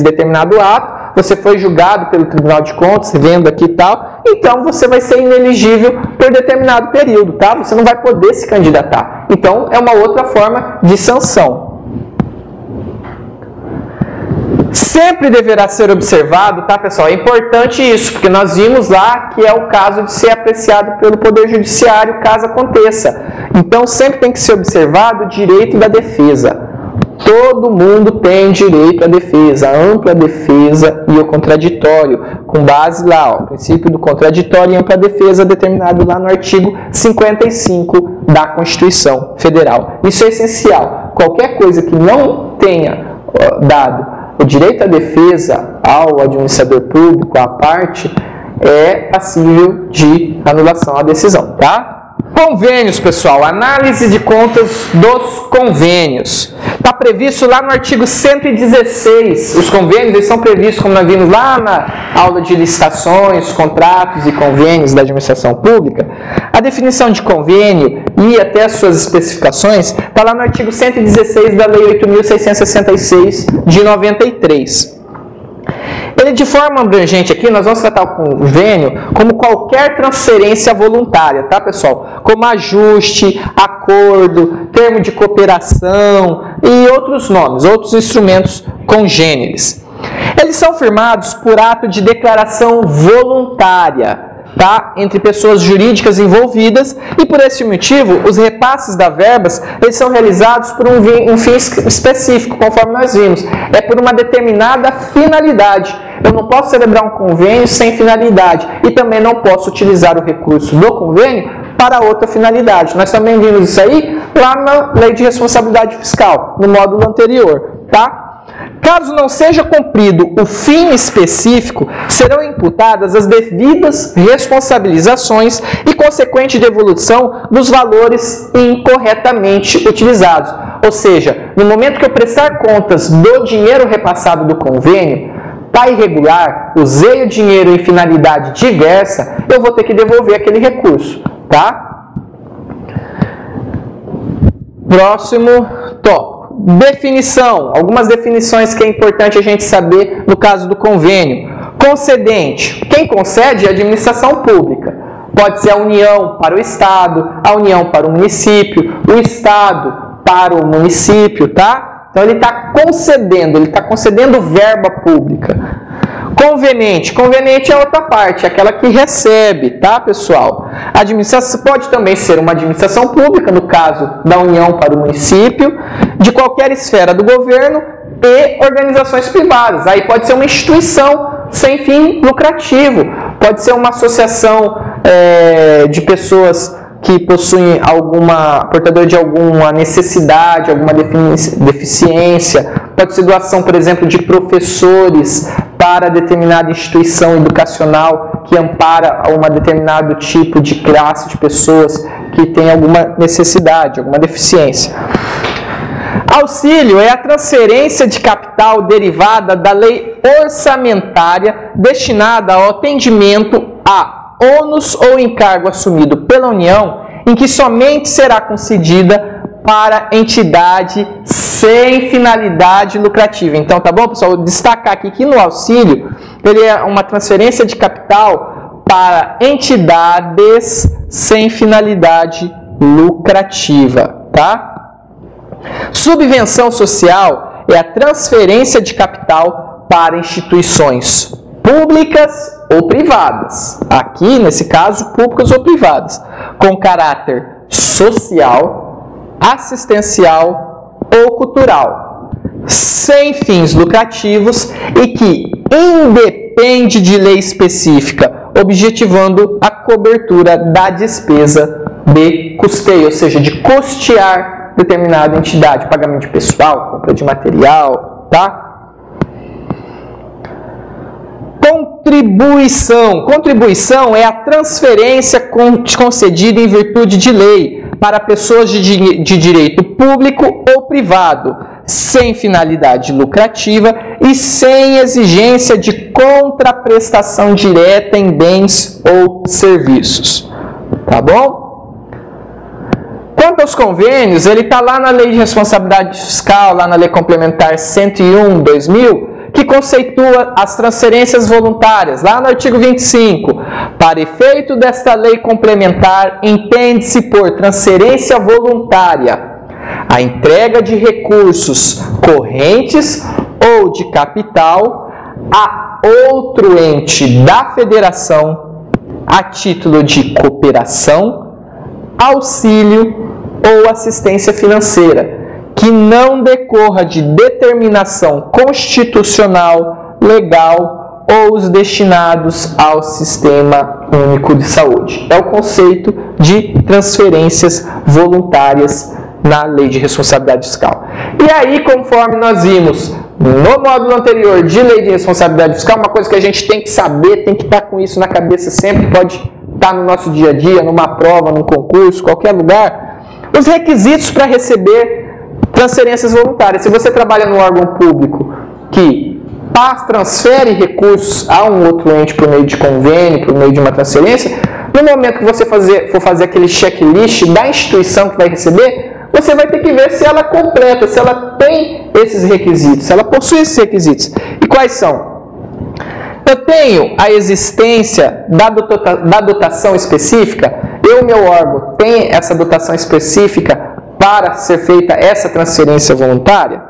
determinado ato, você foi julgado pelo Tribunal de Contas, vendo aqui e tal, então você vai ser inelegível por determinado período, tá? Você não vai poder se candidatar. Então, é uma outra forma de sanção. Sempre deverá ser observado, tá, pessoal? É importante isso, porque nós vimos lá que é o caso de ser apreciado pelo Poder Judiciário caso aconteça. Então, sempre tem que ser observado o direito da defesa. Todo mundo tem direito à defesa, a ampla defesa e o contraditório, com base lá, ó, o princípio do contraditório e ampla defesa determinado lá no artigo 55 da Constituição Federal. Isso é essencial. Qualquer coisa que não tenha dado o direito à defesa ao administrador público, à parte, é passível de anulação à decisão, tá? Convênios, pessoal. Análise de contas dos convênios. Está previsto lá no artigo 116. Os convênios eles são previstos, como nós vimos lá na aula de licitações, contratos e convênios da administração pública. A definição de convênio e até as suas especificações está lá no artigo 116 da Lei 8.666 de 93. Ele, de forma abrangente aqui, nós vamos tratar o convênio como qualquer transferência voluntária, tá, pessoal? Como ajuste, acordo, termo de cooperação e outros nomes, outros instrumentos congêneres. Eles são firmados por ato de declaração voluntária, tá? Entre pessoas jurídicas envolvidas, e por esse motivo os repasses das verbas eles são realizados por um fim específico, conforme nós vimos, é por uma determinada finalidade. Eu não posso celebrar um convênio sem finalidade e também não posso utilizar o recurso do convênio para outra finalidade. Nós também vimos isso aí lá na Lei de Responsabilidade Fiscal, no módulo anterior, tá? Caso não seja cumprido o fim específico, serão imputadas as devidas responsabilizações e consequente devolução dos valores incorretamente utilizados. Ou seja, no momento que eu prestar contas do dinheiro repassado do convênio, está irregular, usei o dinheiro em finalidade diversa, eu vou ter que devolver aquele recurso, tá? Próximo tópico. Definição, algumas definições que é importante a gente saber no caso do convênio. Concedente, quem concede é a administração pública. Pode ser a União para o Estado, a União para o município, o Estado para o município, tá? Então ele está concedendo verba pública. Conveniente, conveniente é outra parte, aquela que recebe, tá, pessoal? A administração pode também ser uma administração pública, no caso da União para o município, de qualquer esfera do governo e organizações privadas. Aí pode ser uma instituição sem fim lucrativo, pode ser uma associação de pessoas que possuem portador de alguma necessidade, alguma deficiência, pode ser doação, por exemplo, de professores para determinada instituição educacional que ampara uma determinado tipo de classe de pessoas que tem alguma necessidade, alguma deficiência. Auxílio é a transferência de capital derivada da lei orçamentária destinada ao atendimento a ônus ou encargo assumido pela União, em que somente será concedida para entidade sem finalidade lucrativa. Então, tá bom, pessoal? Vou destacar aqui que no auxílio, ele é uma transferência de capital para entidades sem finalidade lucrativa, tá? Subvenção social é a transferência de capital para instituições públicas ou privadas, aqui nesse caso públicas ou privadas, com caráter social, assistencial ou cultural, sem fins lucrativos e que independe de lei específica, objetivando a cobertura da despesa de custeio, ou seja, de custear determinada entidade, pagamento de pessoal, compra de material, tá? Contribuição. Contribuição é a transferência concedida em virtude de lei para pessoas de direito público ou privado, sem finalidade lucrativa e sem exigência de contraprestação direta em bens ou serviços. Tá bom? Quanto aos convênios, ele está lá na Lei de Responsabilidade Fiscal, lá na Lei Complementar 101/2000, que conceitua as transferências voluntárias, lá no artigo 25. Para efeito desta lei complementar, entende-se por transferência voluntária a entrega de recursos correntes ou de capital a outro ente da federação a título de cooperação, auxílio ou assistência financeira, que não decorra de determinação constitucional, legal ou os destinados ao Sistema Único de Saúde. É o conceito de transferências voluntárias na Lei de Responsabilidade Fiscal. E aí, conforme nós vimos no módulo anterior de Lei de Responsabilidade Fiscal, uma coisa que a gente tem que saber, tem que estar com isso na cabeça sempre, pode estar no nosso dia a dia, numa prova, num concurso, qualquer lugar, os requisitos para receber transferências voluntárias. Se você trabalha num órgão público que transfere recursos a um outro ente por meio de convênio, por meio de uma transferência, no momento que você for fazer aquele checklist da instituição que vai receber, você vai ter que ver se ela completa, se ela tem esses requisitos, se ela possui esses requisitos. E quais são? Eu tenho a existência da dotação específica, meu órgão tem essa dotação específica para ser feita essa transferência voluntária?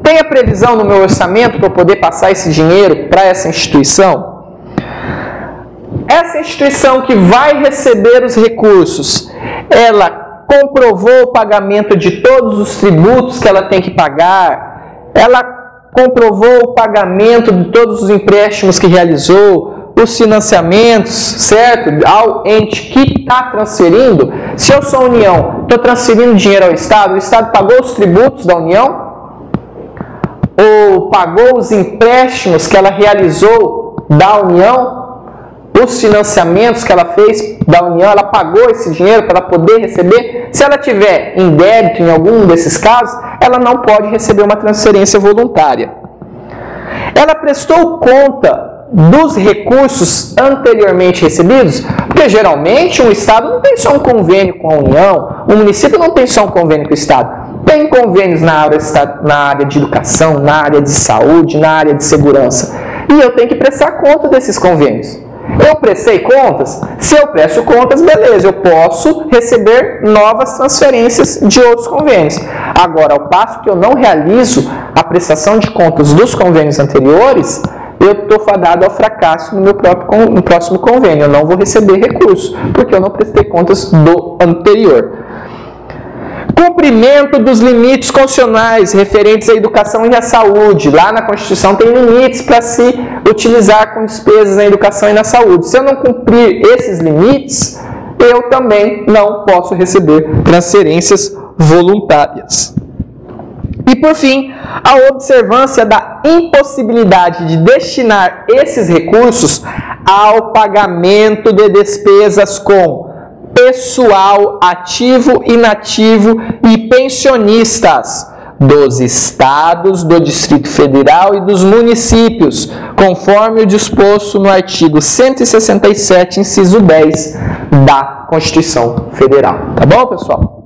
Tem a previsão no meu orçamento para eu poder passar esse dinheiro para essa instituição? Essa instituição que vai receber os recursos, ela comprovou o pagamento de todos os tributos que ela tem que pagar? Ela comprovou o pagamento de todos os empréstimos que realizou? Os financiamentos, certo? Ao ente que está transferindo. Se eu sou a União, estou transferindo dinheiro ao Estado, o Estado pagou os tributos da União? Ou pagou os empréstimos que ela realizou da União? Os financiamentos que ela fez da União, ela pagou esse dinheiro para poder receber? Se ela tiver em débito em algum desses casos, ela não pode receber uma transferência voluntária. Ela prestou conta dos recursos anteriormente recebidos, porque geralmente um Estado não tem só um convênio com a União, o município não tem só um convênio com o Estado, tem convênios na área de educação, na área de saúde, na área de segurança, e eu tenho que prestar conta desses convênios. Eu prestei contas? Se eu presto contas, beleza, eu posso receber novas transferências de outros convênios. Agora, ao passo que eu não realizo a prestação de contas dos convênios anteriores, eu estou fadado ao fracasso no próximo convênio. Eu não vou receber recursos, porque eu não prestei contas do anterior. Cumprimento dos limites constitucionais referentes à educação e à saúde. Lá na Constituição tem limites para se utilizar com despesas na educação e na saúde. Se eu não cumprir esses limites, eu também não posso receber transferências voluntárias. E, por fim, a observância da impossibilidade de destinar esses recursos ao pagamento de despesas com pessoal ativo, inativo e pensionistas dos estados, do Distrito Federal e dos municípios, conforme o disposto no artigo 167, inciso 10 da Constituição Federal. Tá bom, pessoal?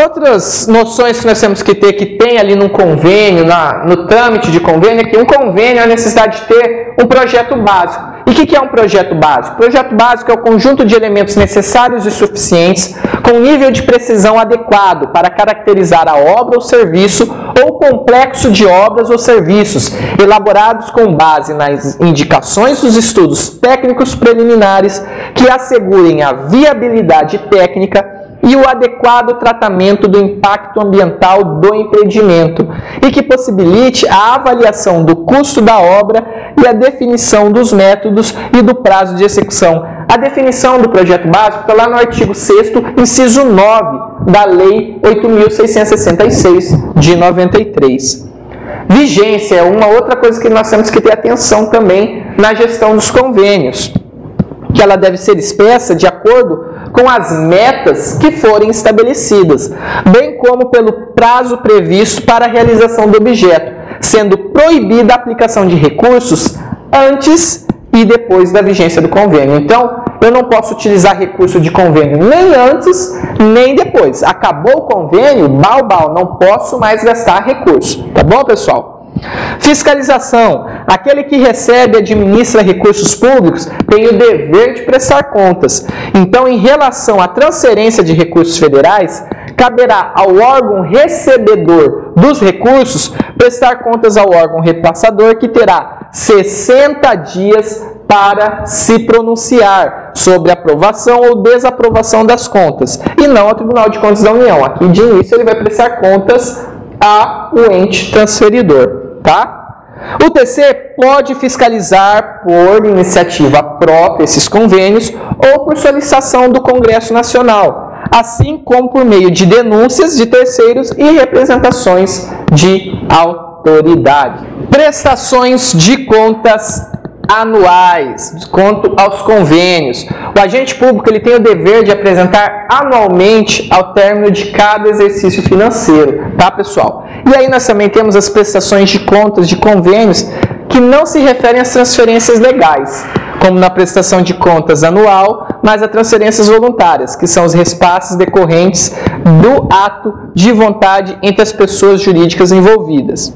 Outras noções que nós temos que ter, que tem ali no convênio, no trâmite de convênio, é que um convênio é a necessidade de ter um projeto básico. E o que é um projeto básico? Projeto básico é o conjunto de elementos necessários e suficientes com nível de precisão adequado para caracterizar a obra ou serviço ou complexo de obras ou serviços, elaborados com base nas indicações dos estudos técnicos preliminares que assegurem a viabilidade técnica e o adequado tratamento do impacto ambiental do empreendimento e que possibilite a avaliação do custo da obra e a definição dos métodos e do prazo de execução. A definição do projeto básico está lá no artigo 6º, inciso 9 da Lei 8.666 de 93. Vigência é uma outra coisa que nós temos que ter atenção também na gestão dos convênios, que ela deve ser expressa de acordo com as metas que forem estabelecidas, bem como pelo prazo previsto para a realização do objeto, sendo proibida a aplicação de recursos antes e depois da vigência do convênio. Então, eu não posso utilizar recurso de convênio nem antes, nem depois. Acabou o convênio, bal, não posso mais gastar recurso. Tá bom, pessoal? Fiscalização. Aquele que recebe e administra recursos públicos tem o dever de prestar contas. Então, em relação à transferência de recursos federais, caberá ao órgão recebedor dos recursos prestar contas ao órgão repassador, que terá 60 dias para se pronunciar sobre aprovação ou desaprovação das contas, e não ao Tribunal de Contas da União. Aqui, de início, ele vai prestar contas ao ente transferidor. Tá? O TC pode fiscalizar por iniciativa própria esses convênios ou por solicitação do Congresso Nacional, assim como por meio de denúncias de terceiros e representações de autoridade. Prestações de contas anuais, quanto aos convênios. O agente público ele tem o dever de apresentar anualmente ao término de cada exercício financeiro, tá, pessoal? E aí nós também temos as prestações de contas de convênios que não se referem às transferências legais, como na prestação de contas anual, mas a transferências voluntárias, que são os repasses decorrentes do ato de vontade entre as pessoas jurídicas envolvidas.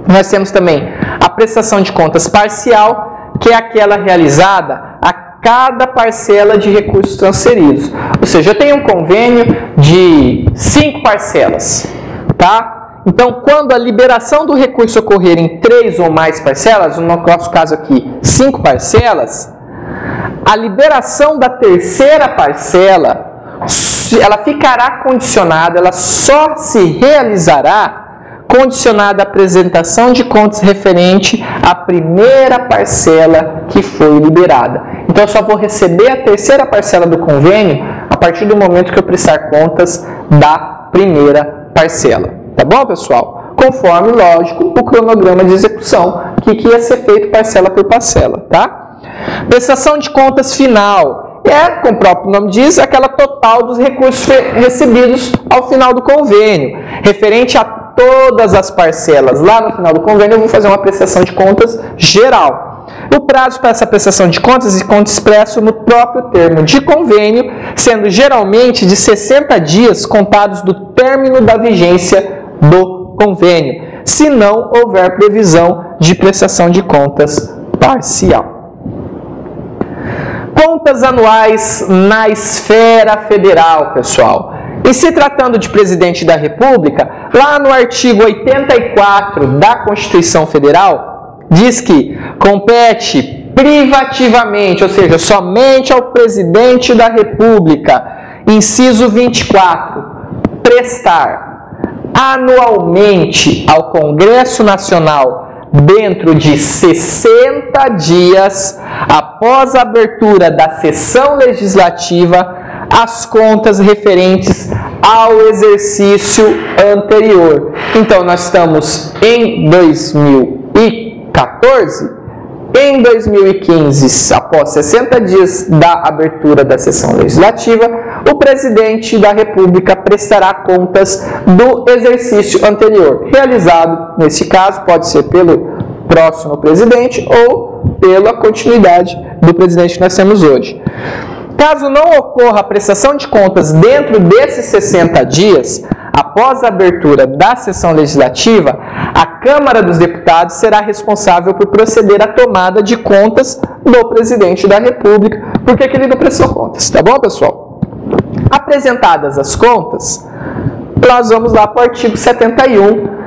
Nós temos também a prestação de contas parcial, que é aquela realizada a cada parcela de recursos transferidos. Ou seja, eu tenho um convênio de 5 parcelas, tá? Então, quando a liberação do recurso ocorrer em 3 ou mais parcelas, no nosso caso aqui, 5 parcelas, a liberação da terceira parcela, ela ficará condicionada, ela só se realizará condicionada à apresentação de contas referente à primeira parcela que foi liberada. Então, eu só vou receber a terceira parcela do convênio a partir do momento que eu prestar contas da primeira parcela. Tá bom, pessoal? Conforme, lógico, o cronograma de execução, que ia ser feito parcela por parcela, tá? Prestação de contas final. Como o próprio nome diz, aquela total dos recursos recebidos ao final do convênio, referente a todas as parcelas. Lá no final do convênio eu vou fazer uma prestação de contas geral. O prazo para essa prestação de contas encontra expresso no próprio termo de convênio, sendo geralmente de 60 dias contados do término da vigência do convênio, se não houver previsão de prestação de contas parcial. Contas anuais na esfera federal, pessoal. E se tratando de presidente da República, lá no artigo 84 da Constituição Federal, diz que compete privativamente, ou seja, somente ao presidente da República, inciso 24, prestar anualmente ao Congresso Nacional, dentro de 60 dias após a abertura da sessão legislativa, as contas referentes ao exercício anterior. Então, nós estamos em 2014, em 2015, após 60 dias da abertura da sessão legislativa, o presidente da República prestará contas do exercício anterior, realizado, nesse caso, pode ser pelo próximo presidente ou pela continuidade do presidente que nós temos hoje. Caso não ocorra a prestação de contas dentro desses 60 dias, após a abertura da sessão legislativa, a Câmara dos Deputados será responsável por proceder à tomada de contas do Presidente da República, porque ele não prestou contas, tá bom, pessoal? Apresentadas as contas, nós vamos lá para o artigo 71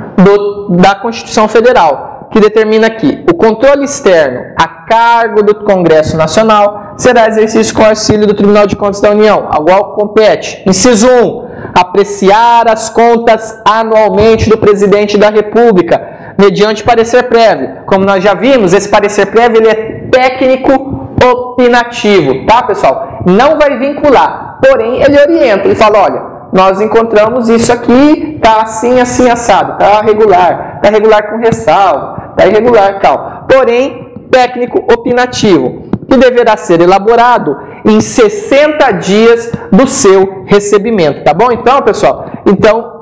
da Constituição Federal, que determina que o controle externo a cargo do Congresso Nacional será exercido com auxílio do Tribunal de Contas da União, ao qual compete. Inciso 1. Apreciar as contas anualmente do Presidente da República, mediante parecer prévio. Como nós já vimos, esse parecer prévio ele é técnico opinativo, tá, pessoal? Não vai vincular, porém ele orienta, ele fala, olha, nós encontramos isso aqui, tá assim, assim, assado, tá regular com ressalva, tá irregular, tal. Porém, técnico opinativo, que deverá ser elaborado em 60 dias do seu recebimento, tá bom? Então, pessoal,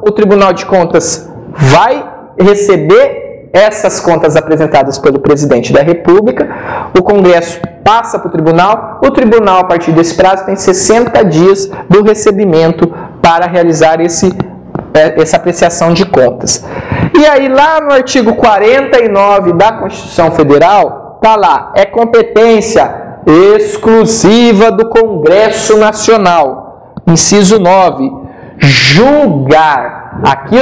o Tribunal de Contas vai receber essas contas apresentadas pelo Presidente da República, o Congresso passa para o Tribunal, a partir desse prazo, tem 60 dias do recebimento para realizar essa apreciação de contas. E aí, lá no artigo 49 da Constituição Federal, está lá, é competência exclusiva do Congresso Nacional. Inciso 9, julgar. Aqui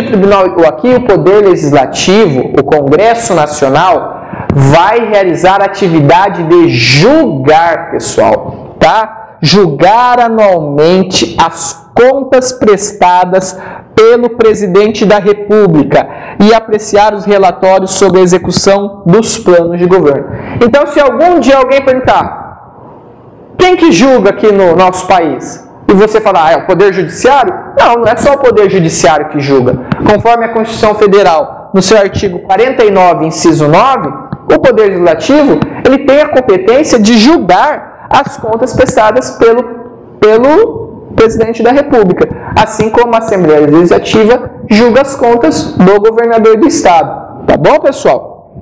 o Poder Legislativo, o Congresso Nacional, vai realizar a atividade de julgar, pessoal, tá? Julgar anualmente as contas prestadas pelo Presidente da República e apreciar os relatórios sobre a execução dos planos de governo. Então, se algum dia alguém perguntar quem que julga aqui no nosso país, e você falar, é o Poder Judiciário? Não é só o Poder Judiciário que julga. Conforme a Constituição Federal, no seu artigo 49, inciso 9, o Poder Legislativo ele tem a competência de julgar as contas prestadas pelo Presidente da República, assim como a Assembleia Legislativa julga as contas do governador do Estado. Tá bom, pessoal?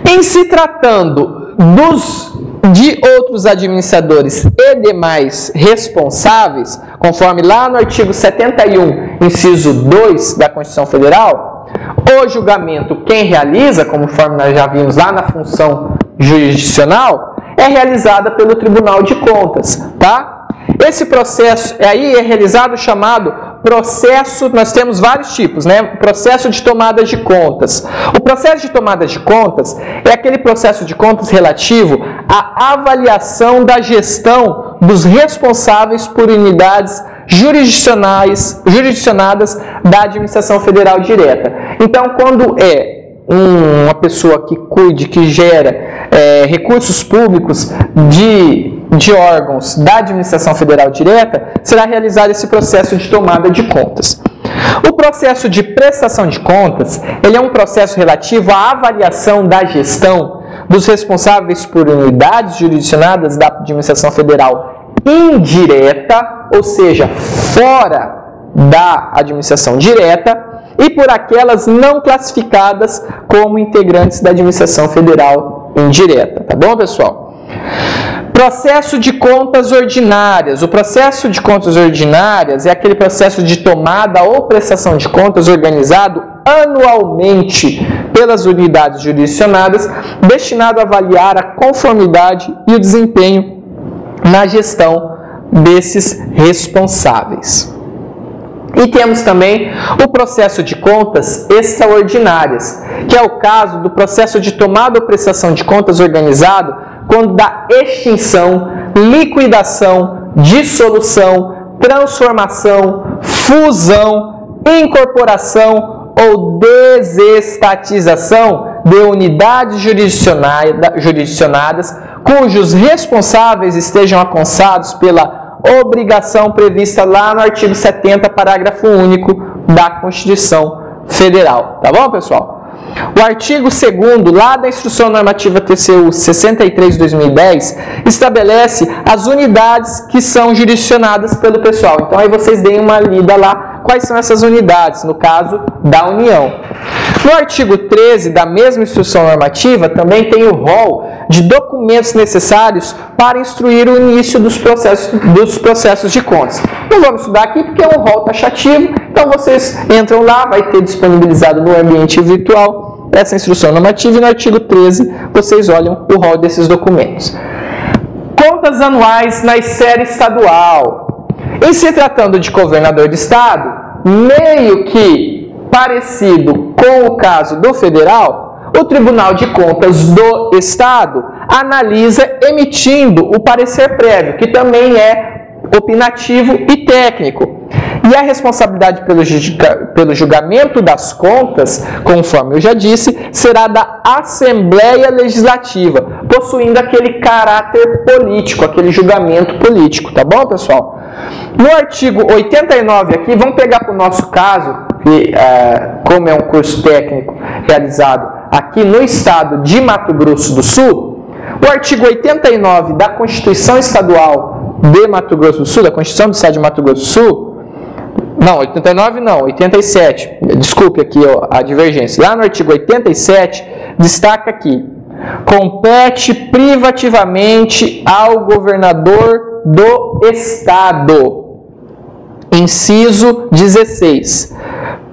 Em se tratando de outros administradores e demais responsáveis, conforme lá no artigo 71, inciso 2 da Constituição Federal, o julgamento quem realiza, conforme nós já vimos lá na função jurisdicional, é realizada pelo Tribunal de Contas, tá? Esse processo aí é realizado o chamado processo, nós temos vários tipos, né? Processo de tomada de contas. O processo de tomada de contas é aquele processo de contas relativo à avaliação da gestão dos responsáveis por unidades jurisdicionadas da administração federal direta. Então, quando é uma pessoa que cuide, que gera recursos públicos de órgãos da administração federal direta, será realizado esse processo de tomada de contas. O processo de prestação de contas, ele é um processo relativo à avaliação da gestão dos responsáveis por unidades jurisdicionadas da administração federal indireta, ou seja, fora da administração direta, e por aquelas não classificadas como integrantes da administração federal indireta. Tá bom, pessoal? Processo de contas ordinárias. O processo de contas ordinárias é aquele processo de tomada ou prestação de contas organizado anualmente pelas unidades jurisdicionadas, destinado a avaliar a conformidade e o desempenho na gestão desses responsáveis. E temos também o processo de contas extraordinárias, que é o caso do processo de tomada ou prestação de contas organizado quando da extinção, liquidação, dissolução, transformação, fusão, incorporação ou desestatização de unidades jurisdicionadas cujos responsáveis estejam alcançados pela obrigação prevista lá no artigo 70, parágrafo único da Constituição Federal. Tá bom, pessoal? O artigo 2º, lá da Instrução Normativa TCU 63/2010, estabelece as unidades que são jurisdicionadas pelo pessoal. Então, aí vocês deem uma lida lá, quais são essas unidades, no caso da União. No artigo 13 da mesma instrução normativa, também tem o rol de documentos necessários para instruir o início dos processos de contas. Não vamos estudar aqui porque é um rol taxativo, então vocês entram lá, vai ter disponibilizado no ambiente virtual essa instrução normativa, e no artigo 13 vocês olham o rol desses documentos. Contas anuais na esfera estadual. Em se tratando de governador de estado, meio que parecido com o caso do federal, o Tribunal de Contas do Estado analisa emitindo o parecer prévio, que também é opinativo e técnico. E a responsabilidade pelo julgamento das contas, conforme eu já disse, será da Assembleia Legislativa, possuindo aquele caráter político, aquele julgamento político, tá bom, pessoal? No artigo 89 aqui, vamos pegar para o nosso caso, que como é um curso técnico realizado aqui no estado de Mato Grosso do Sul, o artigo 89 da Constituição Estadual de Mato Grosso do Sul, da Constituição do Estado de Mato Grosso do Sul, não, 89 não, 87, desculpe aqui a divergência. Lá no artigo 87, destaca aqui: compete privativamente ao governador do Estado. Inciso 16.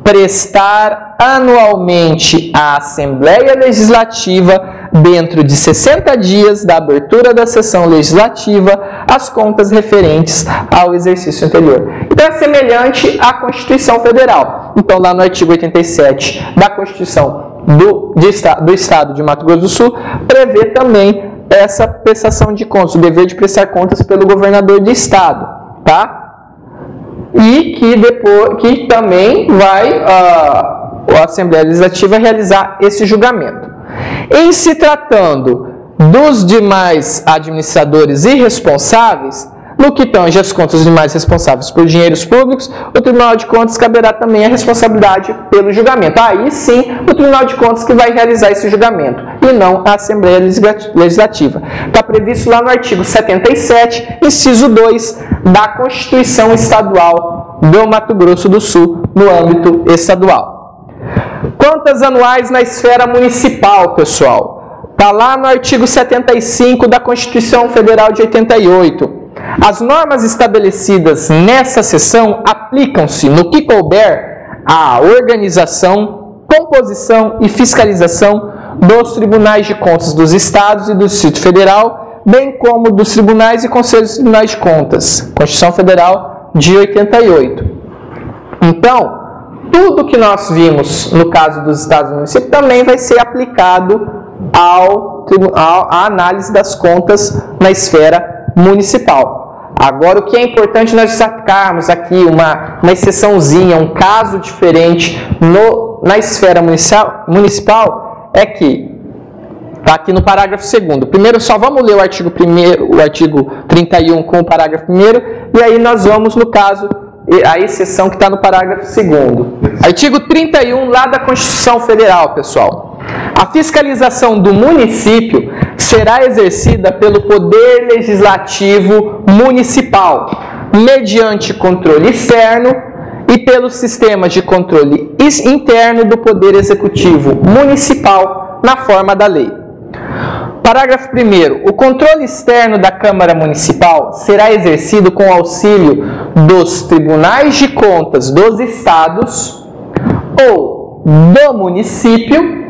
Prestar anualmente à Assembleia Legislativa, dentro de 60 dias da abertura da sessão legislativa, as contas referentes ao exercício anterior. Então é semelhante à Constituição Federal. Então lá no artigo 87 da Constituição do Estado de Mato Grosso do Sul, prevê também essa prestação de contas, o dever de prestar contas pelo governador do Estado, tá? E que também vai a Assembleia Legislativa realizar esse julgamento. Em se tratando dos demais administradores e responsáveis, no que tange as contas dos demais responsáveis por dinheiros públicos, o Tribunal de Contas caberá também a responsabilidade pelo julgamento. Aí sim, o Tribunal de Contas que vai realizar esse julgamento, e não a Assembleia Legislativa. Está previsto lá no artigo 77, inciso 2, da Constituição Estadual do Mato Grosso do Sul, no âmbito estadual. Contas anuais na esfera municipal, pessoal. Está lá no artigo 75 da Constituição Federal de 88. As normas estabelecidas nessa seção aplicam-se, no que couber, à organização, composição e fiscalização dos tribunais de contas dos estados e do Distrito Federal, bem como dos tribunais e conselhos de tribunais de contas. Constituição Federal de 88. Então, tudo que nós vimos no caso dos estados e municípios também vai ser aplicado à análise das contas na esfera municipal. Agora, o que é importante nós destacarmos aqui, uma exceçãozinha, um caso diferente na esfera municipal, é que, está aqui no parágrafo 2º. Primeiro, só vamos ler o artigo 31 com o parágrafo 1º, e aí nós vamos, no caso, a exceção que está no parágrafo 2º. Artigo 31, lá da Constituição Federal, pessoal. A fiscalização do município será exercida pelo Poder Legislativo Municipal, mediante controle externo e pelos sistemas de controle interno do Poder Executivo Municipal, na forma da lei. Parágrafo 1º. O controle externo da Câmara Municipal será exercido com auxílio dos tribunais de contas dos estados ou do município,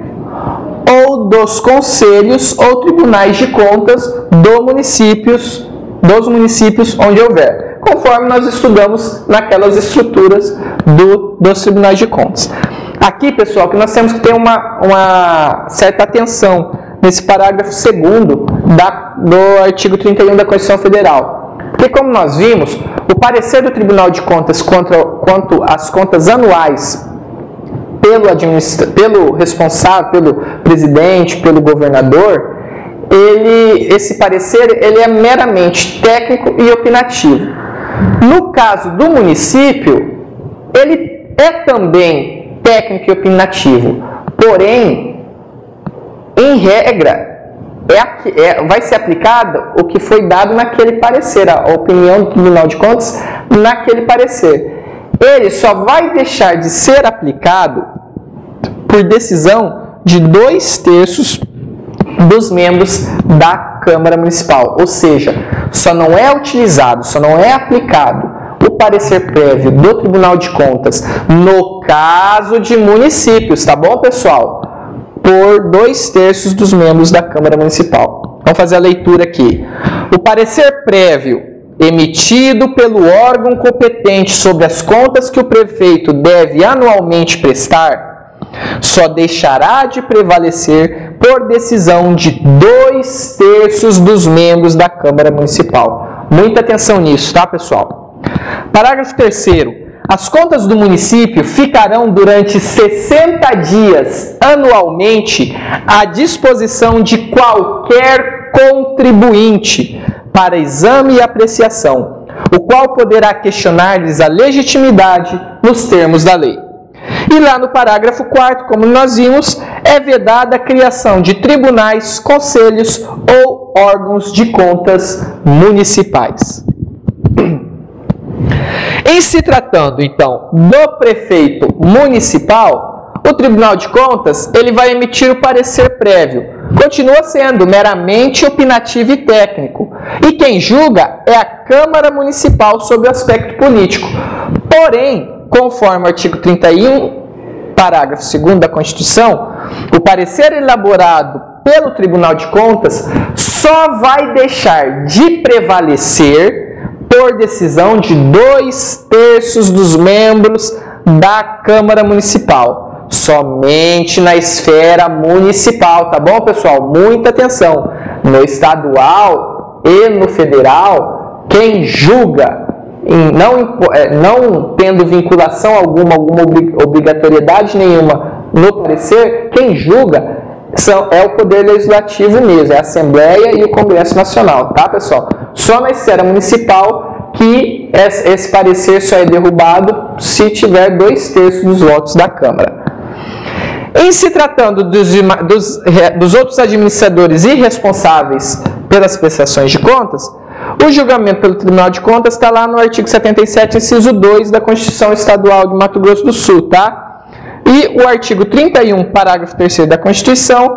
ou dos conselhos ou tribunais de contas dos municípios onde houver, conforme nós estudamos naquelas estruturas dos tribunais de contas. Aqui, pessoal, que nós temos que ter uma certa atenção nesse parágrafo 2º do artigo 31 da Constituição Federal. Porque, como nós vimos, o parecer do Tribunal de Contas quanto às contas anuais pelo responsável, pelo presidente, pelo governador, esse parecer ele é meramente técnico e opinativo. No caso do município, ele é também técnico e opinativo, porém, em regra, vai ser aplicado o que foi dado naquele parecer, a opinião do Tribunal de Contas naquele parecer. Ele só vai deixar de ser aplicado por decisão de 2/3 dos membros da Câmara Municipal. Ou seja, só não é utilizado, só não é aplicado o parecer prévio do Tribunal de Contas no caso de municípios, tá bom, pessoal? Por 2/3 dos membros da Câmara Municipal. Vamos fazer a leitura aqui. O parecer prévio emitido pelo órgão competente sobre as contas que o prefeito deve anualmente prestar só deixará de prevalecer por decisão de 2/3 dos membros da Câmara Municipal. Muita atenção nisso, tá, pessoal? Parágrafo 3º. As contas do município ficarão durante 60 dias anualmente à disposição de qualquer contribuinte para exame e apreciação, o qual poderá questionar-lhes a legitimidade nos termos da lei. E lá no parágrafo 4º, como nós vimos, é vedada a criação de tribunais, conselhos ou órgãos de contas municipais. Em se tratando, então, do prefeito municipal, o Tribunal de Contas ele vai emitir o parecer prévio. Continua sendo meramente opinativo e técnico. E quem julga é a Câmara Municipal sob o aspecto político. Porém, conforme o artigo 31, parágrafo 2º da Constituição, o parecer elaborado pelo Tribunal de Contas só vai deixar de prevalecer por decisão de 2/3 dos membros da Câmara Municipal. Somente na esfera municipal, tá bom, pessoal? Muita atenção. No estadual e no federal, quem julga, não tendo vinculação alguma obrigatoriedade nenhuma no parecer, quem julga é o Poder Legislativo mesmo, é a Assembleia e o Congresso Nacional, tá, pessoal? Só na esfera municipal que esse parecer só é derrubado se tiver 2/3 dos votos da Câmara. Em se tratando dos outros administradores irresponsáveis pelas prestações de contas, o julgamento pelo Tribunal de Contas está lá no artigo 77, inciso 2 da Constituição Estadual de Mato Grosso do Sul, tá? E o artigo 31, parágrafo 3º da Constituição,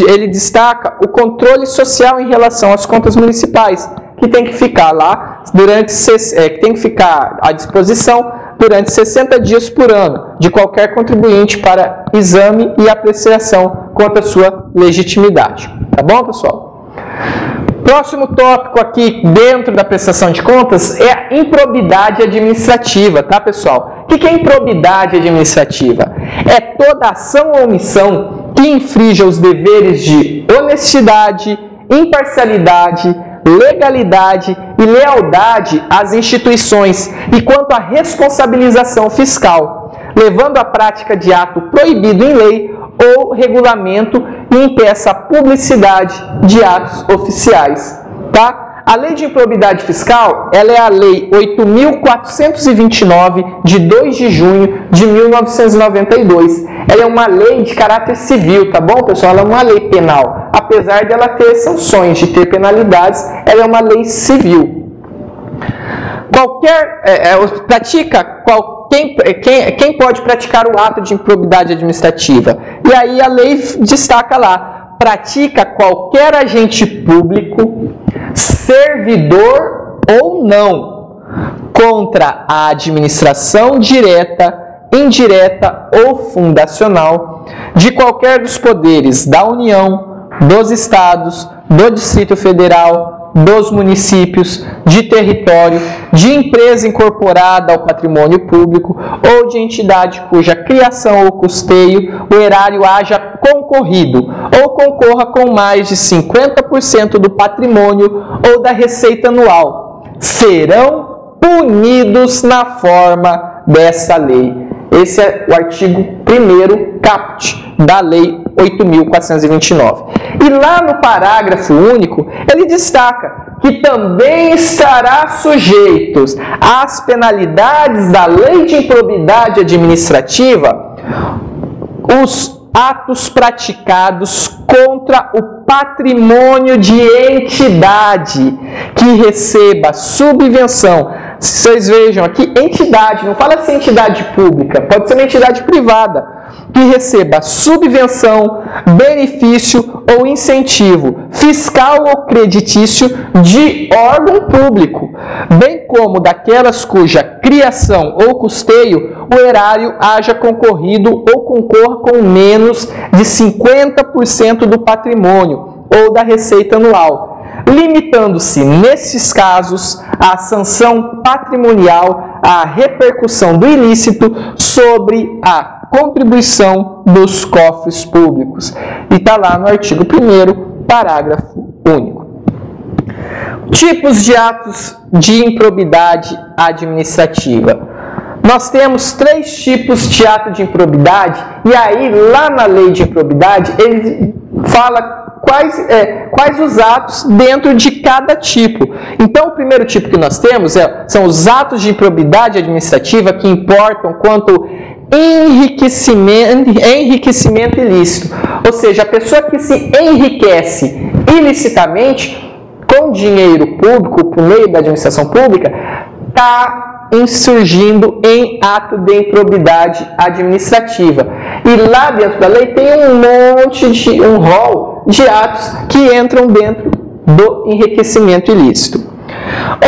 ele destaca o controle social em relação às contas municipais, que tem que ficar lá que tem que ficar à disposição durante 60 dias por ano de qualquer contribuinte para exame e apreciação quanto à sua legitimidade. Tá bom, pessoal? Próximo tópico aqui dentro da prestação de contas é a improbidade administrativa, tá, pessoal? O que é improbidade administrativa? É toda ação ou omissão que infrinja os deveres de honestidade, imparcialidade, legalidade e lealdade às instituições e quanto à responsabilização fiscal, levando à prática de ato proibido em lei ou regulamento e impeça a publicidade de atos oficiais, tá? A Lei de Improbidade Fiscal, ela é a Lei 8.429, de 2 de junho de 1992. Ela é uma lei de caráter civil, tá bom, pessoal? Ela é uma lei penal. Apesar de ela ter sanções, de ter penalidades, ela é uma lei civil. Quem pode praticar o ato de improbidade administrativa? E aí a lei destaca lá, pratica qualquer agente público, servidor ou não, contra a administração direta, indireta ou fundacional de qualquer dos poderes da União, dos Estados, do Distrito Federal, dos municípios, de território, de empresa incorporada ao patrimônio público ou de entidade cuja criação ou custeio o erário haja concorrido ou concorra com mais de 50% do patrimônio ou da receita anual, serão punidos na forma dessa lei. Esse é o artigo 1º caput da Lei 8.429. E lá no parágrafo único, ele destaca que também estará sujeitos às penalidades da Lei de Improbidade Administrativa os atos praticados contra o patrimônio de entidade que receba subvenção. Vocês vejam aqui, entidade, não fala assim entidade pública, pode ser uma entidade privada, que receba subvenção, benefício ou incentivo fiscal ou creditício de órgão público, bem como daquelas cuja criação ou custeio o erário haja concorrido ou concorra com menos de 50% do patrimônio ou da receita anual, limitando-se, nesses casos, a sanção patrimonial à repercussão do ilícito sobre a contribuição dos cofres públicos. E está lá no artigo 1º, parágrafo único. Tipos de atos de improbidade administrativa. Nós temos 3 tipos de ato de improbidade, e aí lá na lei de improbidade ele fala quais os atos dentro de cada tipo. Então, o primeiro tipo que nós temos são os atos de improbidade administrativa que importam quanto enriquecimento ilícito. Ou seja, a pessoa que se enriquece ilicitamente com dinheiro público, por meio da administração pública, está insurgindo em ato de improbidade administrativa. E lá dentro da lei tem um rol de atos que entram dentro do enriquecimento ilícito.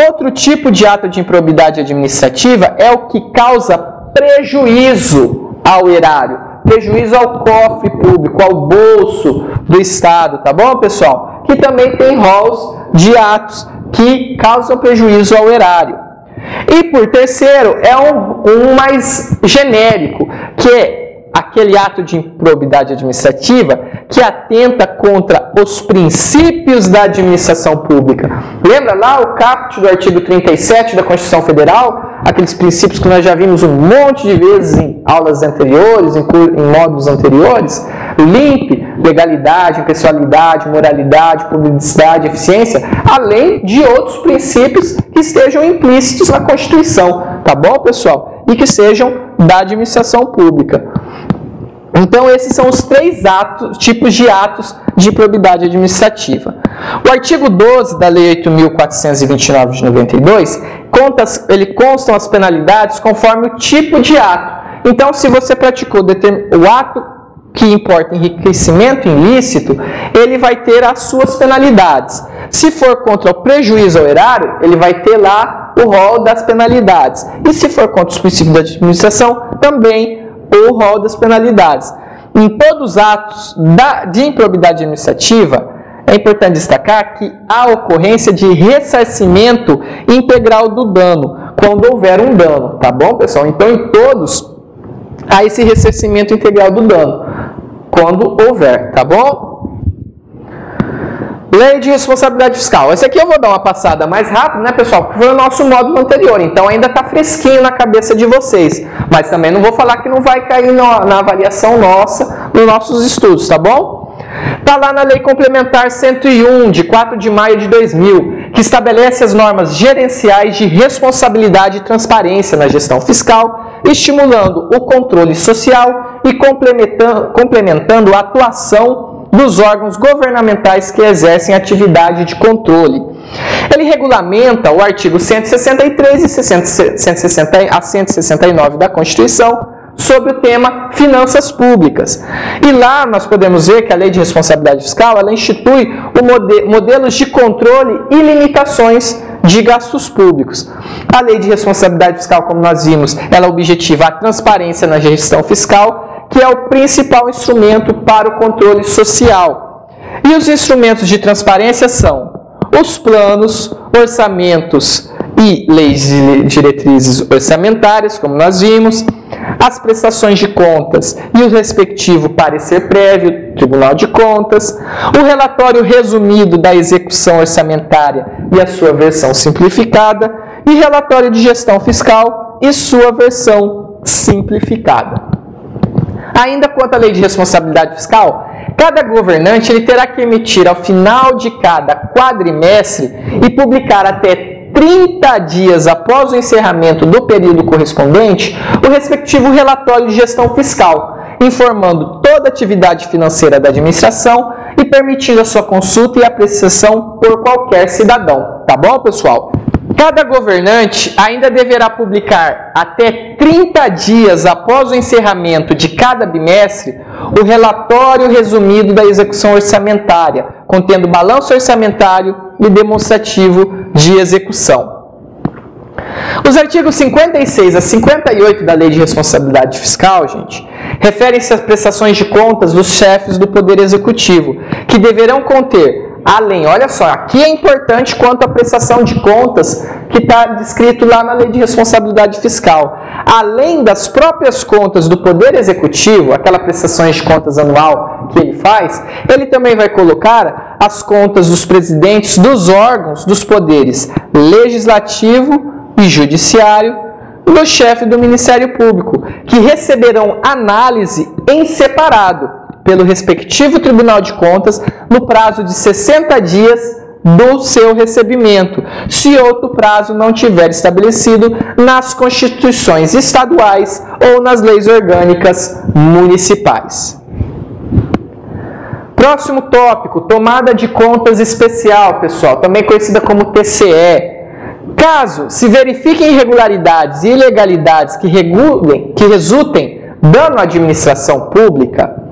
Outro tipo de ato de improbidade administrativa é o que causa prejuízo ao erário, prejuízo ao cofre público, ao bolso do Estado, tá bom, pessoal? Que também tem rols de atos que causam prejuízo ao erário. E por terceiro, é um mais genérico, que é aquele ato de improbidade administrativa que atenta contra os princípios da administração pública. Lembra lá o caput do artigo 37 da Constituição Federal? Aqueles princípios que nós já vimos um monte de vezes em aulas anteriores, em módulos anteriores? LIMP, legalidade, impessoalidade, moralidade, publicidade, eficiência, além de outros princípios que estejam implícitos na Constituição, tá bom, pessoal? E que sejam da administração pública. Então, esses são os 3 tipos de atos de improbidade administrativa. O artigo 12 da Lei 8.429 de 92, constam as penalidades conforme o tipo de ato. Então, se você praticou o ato que importa enriquecimento ilícito, ele vai ter as suas penalidades. Se for contra o prejuízo ao erário, ele vai ter lá o rol das penalidades. E se for contra os princípios da administração, também o rol das penalidades. Em todos os atos de improbidade administrativa, é importante destacar que há ocorrência de ressarcimento integral do dano, quando houver um dano, tá bom, pessoal? Então, em todos, há esse ressarcimento integral do dano, quando houver, tá bom? Lei de responsabilidade fiscal. Esse aqui eu vou dar uma passada mais rápida, né, pessoal? Porque foi o nosso módulo anterior, então ainda está fresquinho na cabeça de vocês. Mas também não vou falar que não vai cair na avaliação nossa, nos nossos estudos, tá bom? Está lá na Lei Complementar 101, de 4 de maio de 2000, que estabelece as normas gerenciais de responsabilidade e transparência na gestão fiscal, estimulando o controle social e complementando a atuação dos órgãos governamentais que exercem atividade de controle. Ele regulamenta o artigo 163 e 169 da Constituição sobre o tema finanças públicas. E lá nós podemos ver que a Lei de Responsabilidade Fiscal ela institui modelos de controle e limitações de gastos públicos. A Lei de Responsabilidade Fiscal, como nós vimos, ela objetiva a transparência na gestão fiscal, que é o principal instrumento para o controle social. E os instrumentos de transparência são os planos, orçamentos e leis de diretrizes orçamentárias, como nós vimos, as prestações de contas e o respectivo parecer prévio, Tribunal de Contas, o relatório resumido da execução orçamentária e a sua versão simplificada, e relatório de gestão fiscal e sua versão simplificada. Ainda quanto à Lei de Responsabilidade Fiscal, cada governante ele terá que emitir ao final de cada quadrimestre e publicar até 30 dias após o encerramento do período correspondente o respectivo relatório de gestão fiscal, informando toda a atividade financeira da administração e permitindo a sua consulta e apreciação por qualquer cidadão. Tá bom, pessoal? Cada governante ainda deverá publicar até 30 dias após o encerramento de cada bimestre o relatório resumido da execução orçamentária, contendo balanço orçamentário e demonstrativo de execução. Os artigos 56 a 58 da Lei de Responsabilidade Fiscal, gente, referem-se às prestações de contas dos chefes do Poder Executivo, que deverão conter, além, olha só, aqui é importante quanto à prestação de contas que está descrito lá na Lei de Responsabilidade Fiscal. Além das próprias contas do Poder Executivo, aquela prestação de contas anual que ele faz, ele também vai colocar as contas dos presidentes dos órgãos dos poderes legislativo e judiciário do chefe do Ministério Público, que receberão análise em separado pelo respectivo Tribunal de Contas no prazo de 60 dias do seu recebimento, se outro prazo não tiver estabelecido nas constituições estaduais ou nas leis orgânicas municipais. Próximo tópico, tomada de contas especial, pessoal, também conhecida como TCE. Caso se verifiquem irregularidades e ilegalidades que resultem dano à administração pública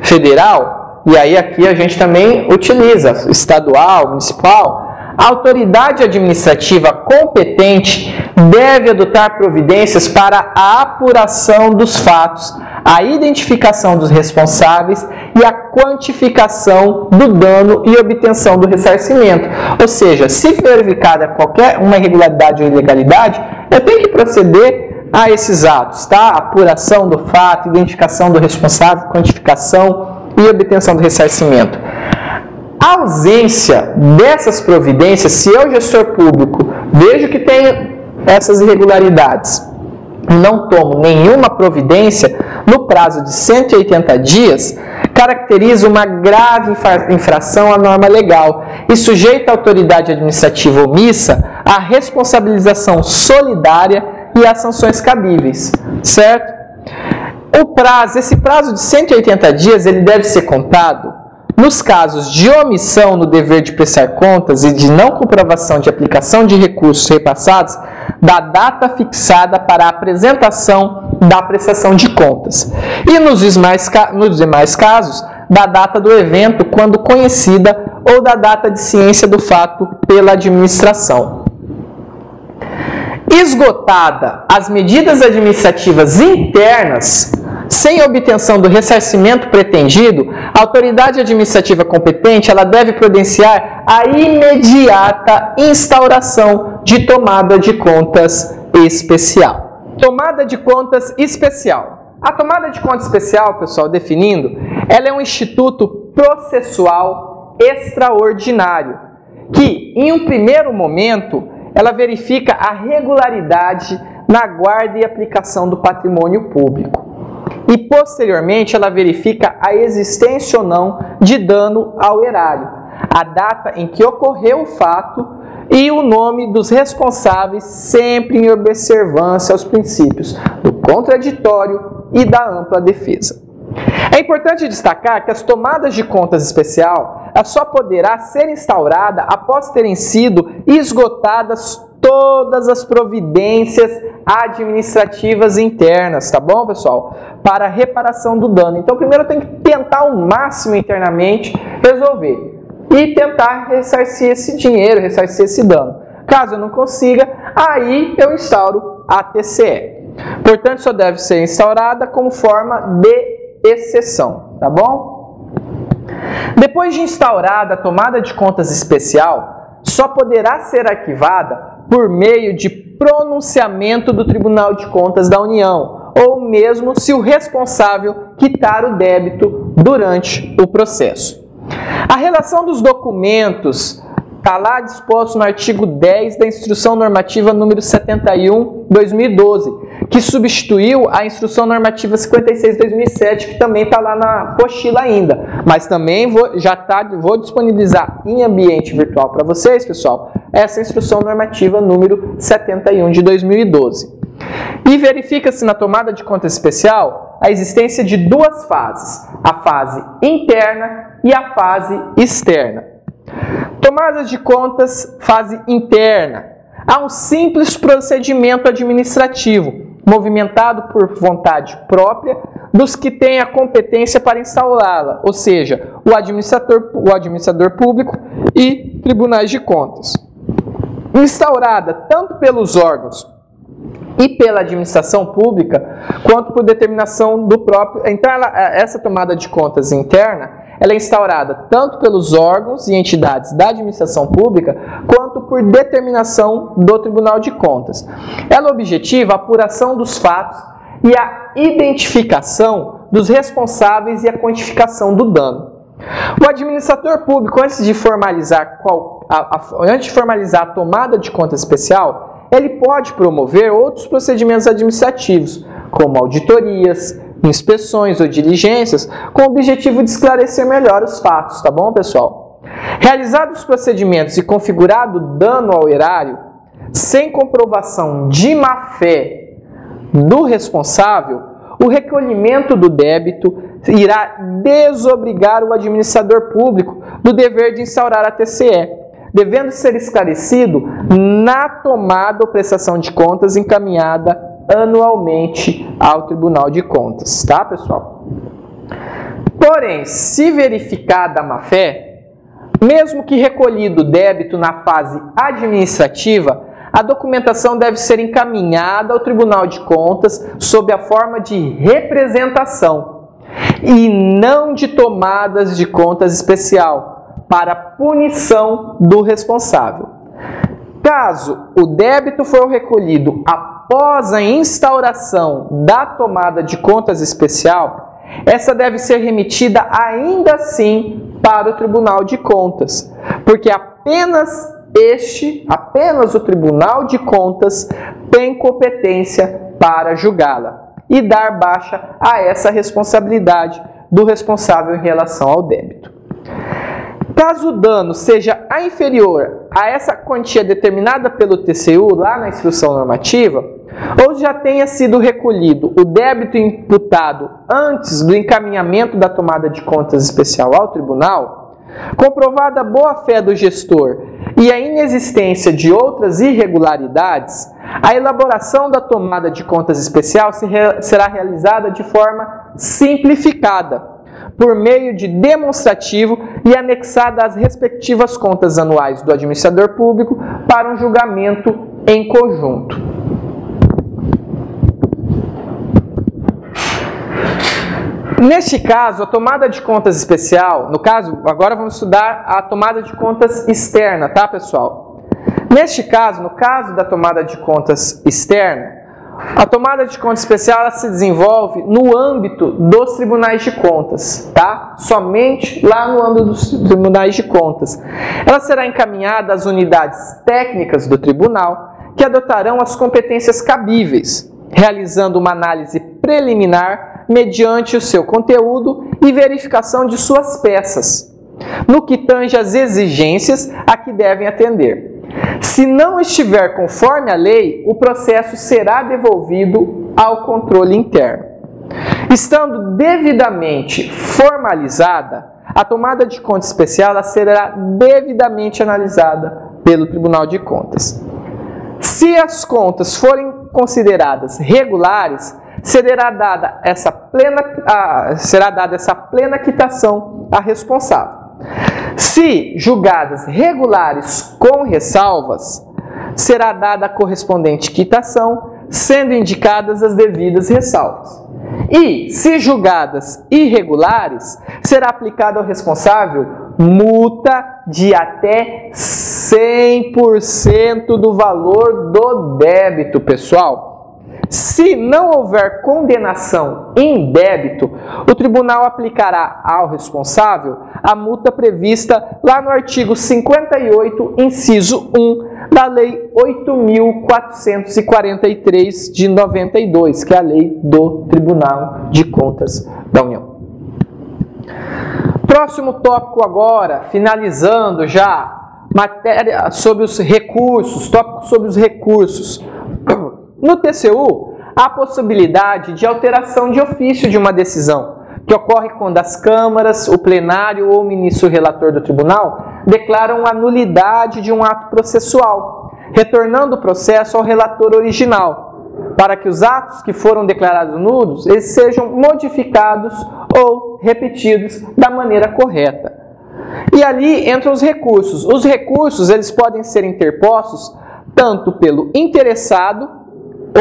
federal, e aí aqui a gente também utiliza estadual, municipal, a autoridade administrativa competente deve adotar providências para a apuração dos fatos, a identificação dos responsáveis e a quantificação do dano e obtenção do ressarcimento. Ou seja, se verificada qualquer uma irregularidade ou ilegalidade, eu tenho que proceder a esses atos, tá? Apuração do fato, identificação do responsável, quantificação e obtenção do ressarcimento. A ausência dessas providências, se eu, gestor público, vejo que tem essas irregularidades e não tomo nenhuma providência no prazo de 180 dias, caracteriza uma grave infração à norma legal e sujeita a autoridade administrativa omissa à responsabilização solidária e às sanções cabíveis, certo? Esse prazo de 180 dias, ele deve ser contado nos casos de omissão no dever de prestar contas e de não comprovação de aplicação de recursos repassados da data fixada para a apresentação da prestação de contas. E nos demais casos, da data do evento, quando conhecida, ou da data de ciência do fato pela administração. Esgotada as medidas administrativas internas, sem obtenção do ressarcimento pretendido, a autoridade administrativa competente ela deve providenciar a imediata instauração de tomada de contas especial. Tomada de contas especial. A tomada de contas especial, pessoal, definindo, ela é um instituto processual extraordinário, que, em um primeiro momento, ela verifica a regularidade na guarda e aplicação do patrimônio público. E, posteriormente, ela verifica a existência ou não de dano ao erário, a data em que ocorreu o fato e o nome dos responsáveis, sempre em observância aos princípios do contraditório e da ampla defesa. É importante destacar que as tomadas de contas especial ela só poderá ser instaurada após terem sido esgotadas todas as providências administrativas internas, tá bom, pessoal? Para a reparação do dano. Então, primeiro eu tenho que tentar ao máximo internamente resolver e tentar ressarcir esse dinheiro, ressarcir esse dano. Caso eu não consiga, aí eu instauro a TCE. Portanto, só deve ser instaurada como forma de exceção, tá bom? Depois de instaurada a tomada de contas especial, só poderá ser arquivada por meio de pronunciamento do Tribunal de Contas da União, ou mesmo se o responsável quitar o débito durante o processo. A relação dos documentos está lá disposto no artigo 10 da Instrução Normativa número 71/2012, que substituiu a Instrução Normativa 56/2007, que também está lá na apostila ainda. Mas também vou disponibilizar em ambiente virtual para vocês, pessoal, essa Instrução Normativa número 71/2012. E verifica-se na tomada de conta especial a existência de duas fases, a fase interna e a fase externa. Tomadas de contas, fase interna. a um simples procedimento administrativo, movimentado por vontade própria dos que têm a competência para instaurá-la, ou seja, o administrador público e tribunais de contas. Instaurada tanto pelos órgãos e pela administração pública, quanto por determinação do próprio... Então, essa tomada de contas interna, ela é instaurada tanto pelos órgãos e entidades da administração pública, quanto por determinação do Tribunal de Contas. Ela objetiva a apuração dos fatos e a identificação dos responsáveis e a quantificação do dano. O administrador público, antes de formalizar a tomada de conta especial, ele pode promover outros procedimentos administrativos, como auditorias, inspeções ou diligências, com o objetivo de esclarecer melhor os fatos, tá bom, pessoal? Realizados os procedimentos e configurado dano ao erário, sem comprovação de má-fé do responsável, o recolhimento do débito irá desobrigar o administrador público do dever de instaurar a TCE, devendo ser esclarecido na tomada ou prestação de contas encaminhada anualmente ao Tribunal de Contas, tá, pessoal? Porém, se verificada a má-fé, mesmo que recolhido o débito na fase administrativa, a documentação deve ser encaminhada ao Tribunal de Contas sob a forma de representação e não de tomadas de contas especial, para punição do responsável. Caso o débito for recolhido após a instauração da tomada de contas especial, essa deve ser remetida ainda assim para o Tribunal de Contas, porque apenas o Tribunal de Contas tem competência para julgá-la e dar baixa a essa responsabilidade do responsável em relação ao débito. Caso o dano seja inferior a essa quantia determinada pelo TCU lá na instrução normativa, ou já tenha sido recolhido o débito imputado antes do encaminhamento da tomada de contas especial ao tribunal, comprovada a boa-fé do gestor e a inexistência de outras irregularidades, a elaboração da tomada de contas especial será realizada de forma simplificada, por meio de demonstrativo e anexada às respectivas contas anuais do administrador público para um julgamento em conjunto. Neste caso, a tomada de contas especial, agora vamos estudar a tomada de contas externa, tá, pessoal? Neste caso, no caso da tomada de contas externa, a tomada de conta especial ela se desenvolve no âmbito dos tribunais de contas, tá? Somente lá no âmbito dos tribunais de contas. Ela será encaminhada às unidades técnicas do tribunal, que adotarão as competências cabíveis, realizando uma análise preliminar mediante o seu conteúdo e verificação de suas peças, no que tange às exigências a que devem atender. Se não estiver conforme a lei, o processo será devolvido ao controle interno. Estando devidamente formalizada, a tomada de conta especial ela será devidamente analisada pelo Tribunal de Contas. Se as contas forem consideradas regulares, será dada essa plena quitação à responsável. Se julgadas regulares com ressalvas, será dada a correspondente quitação, sendo indicadas as devidas ressalvas. E, se julgadas irregulares, será aplicada ao responsável multa de até 100% do valor do débito, pessoal. Se não houver condenação em débito, o tribunal aplicará ao responsável a multa prevista lá no artigo 58, inciso 1 da Lei 8.443 de 92, que é a lei do Tribunal de Contas da União. Próximo tópico agora, finalizando já, matéria sobre os recursos, tópico sobre os recursos. No TCU, há a possibilidade de alteração de ofício de uma decisão, que ocorre quando as câmaras, o plenário ou o ministro relator do tribunal declaram a nulidade de um ato processual, retornando o processo ao relator original, para que os atos que foram declarados nulos eles sejam modificados ou repetidos da maneira correta. E ali entram os recursos. Os recursos eles podem ser interpostos tanto pelo interessado,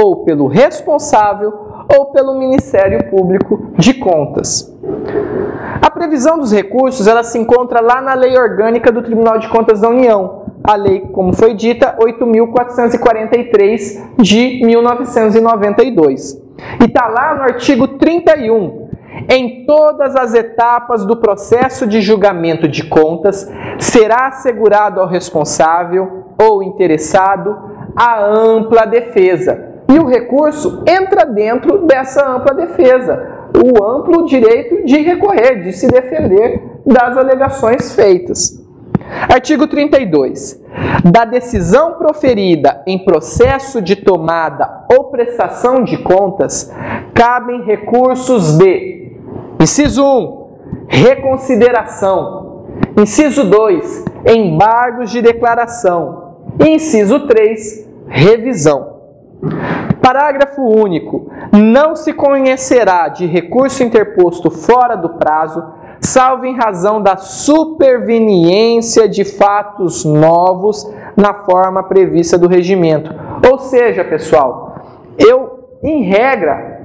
ou pelo responsável, ou pelo Ministério Público de Contas. A previsão dos recursos ela se encontra lá na Lei Orgânica do Tribunal de Contas da União, a lei, como foi dita, 8.443 de 1992. E está lá no artigo 31. Em todas as etapas do processo de julgamento de contas, será assegurado ao responsável ou interessado a ampla defesa. E o recurso entra dentro dessa ampla defesa, o amplo direito de recorrer, de se defender das alegações feitas. Artigo 32. Da decisão proferida em processo de tomada ou prestação de contas, cabem recursos de: inciso 1, reconsideração. Inciso 2, embargos de declaração. Inciso 3, revisão. Parágrafo único. Não se conhecerá de recurso interposto fora do prazo, salvo em razão da superveniência de fatos novos na forma prevista do regimento. Ou seja, pessoal, em regra,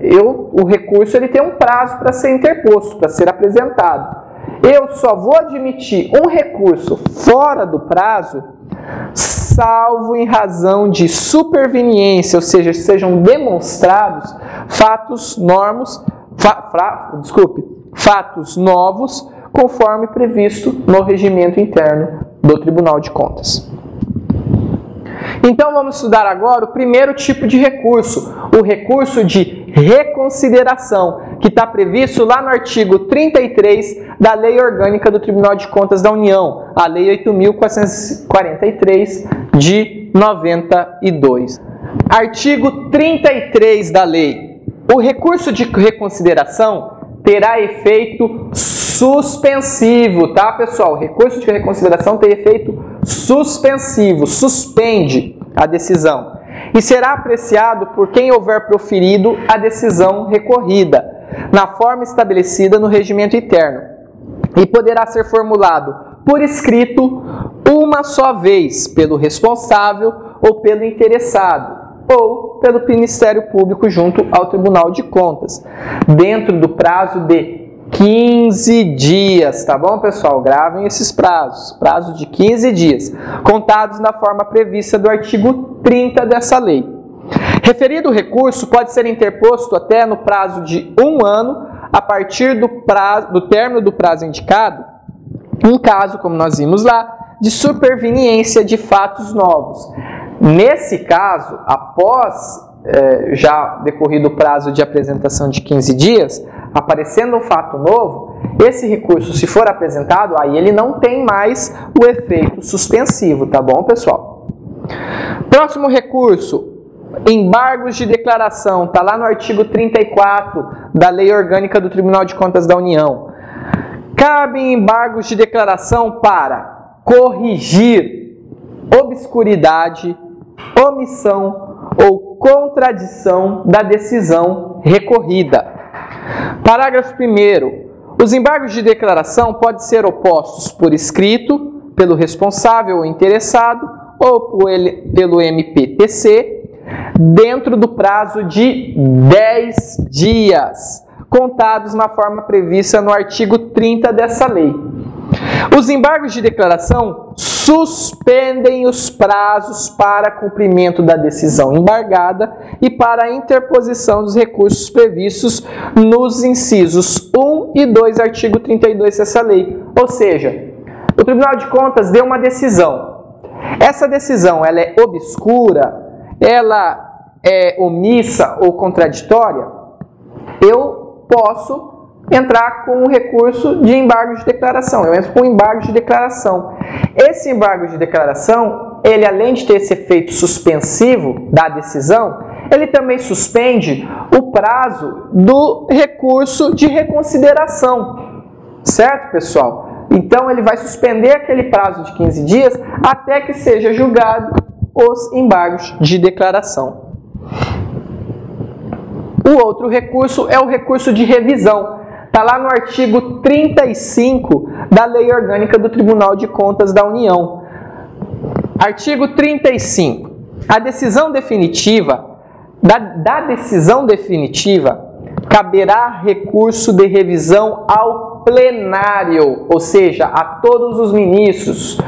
o recurso ele tem um prazo para ser interposto, para ser apresentado. Eu só vou admitir um recurso fora do prazo, salvo em razão de superveniência, ou seja, sejam demonstrados fatos novos, conforme previsto no regimento interno do Tribunal de Contas. Então vamos estudar agora o primeiro tipo de recurso, o recurso de reconsideração, que está previsto lá no artigo 33 da Lei Orgânica do Tribunal de Contas da União, a Lei 8.443 de 92. Artigo 33 da lei. O recurso de reconsideração terá efeito suspensivo, tá, pessoal? O recurso de reconsideração tem efeito suspensivo, suspende a decisão e será apreciado por quem houver proferido a decisão recorrida, na forma estabelecida no regimento interno, e poderá ser formulado por escrito uma só vez pelo responsável ou pelo interessado, ou pelo Ministério Público junto ao Tribunal de Contas, dentro do prazo de 15 dias, tá bom, pessoal? Gravem esses prazos, prazo de 15 dias, contados na forma prevista do artigo 30 dessa lei. Referido recurso pode ser interposto até no prazo de 1 ano, a partir do término do prazo indicado, em caso, como nós vimos lá, de superveniência de fatos novos. Nesse caso, após já decorrido o prazo de apresentação de 15 dias, aparecendo um fato novo, esse recurso, se for apresentado, aí ele não tem mais o efeito suspensivo, tá bom, pessoal? Próximo recurso, embargos de declaração, está lá no artigo 34 da Lei Orgânica do Tribunal de Contas da União. Cabem embargos de declaração para corrigir obscuridade, omissão ou contradição da decisão recorrida. Parágrafo 1º. Os embargos de declaração podem ser opostos por escrito, pelo responsável ou interessado, ou pelo MPTC, dentro do prazo de 10 dias, contados na forma prevista no artigo 30 dessa lei. Os embargos de declaração suspendem os prazos para cumprimento da decisão embargada e para a interposição dos recursos previstos nos incisos 1 e 2 do artigo 32 dessa lei. Ou seja, o Tribunal de Contas deu uma decisão. Essa decisão ela é obscura, ela é omissa ou contraditória, eu posso entrar com um recurso de embargo de declaração. Eu entro com um embargo de declaração. Esse embargo de declaração, ele além de ter esse efeito suspensivo da decisão, ele também suspende o prazo do recurso de reconsideração. Certo, pessoal? Então, ele vai suspender aquele prazo de 15 dias até que seja julgado os embargos de declaração. O outro recurso é o recurso de revisão. Está lá no artigo 35 da Lei Orgânica do Tribunal de Contas da União. Artigo 35. A decisão definitiva, da decisão definitiva, caberá recurso de revisão ao plenário, ou seja, a todos os ministros,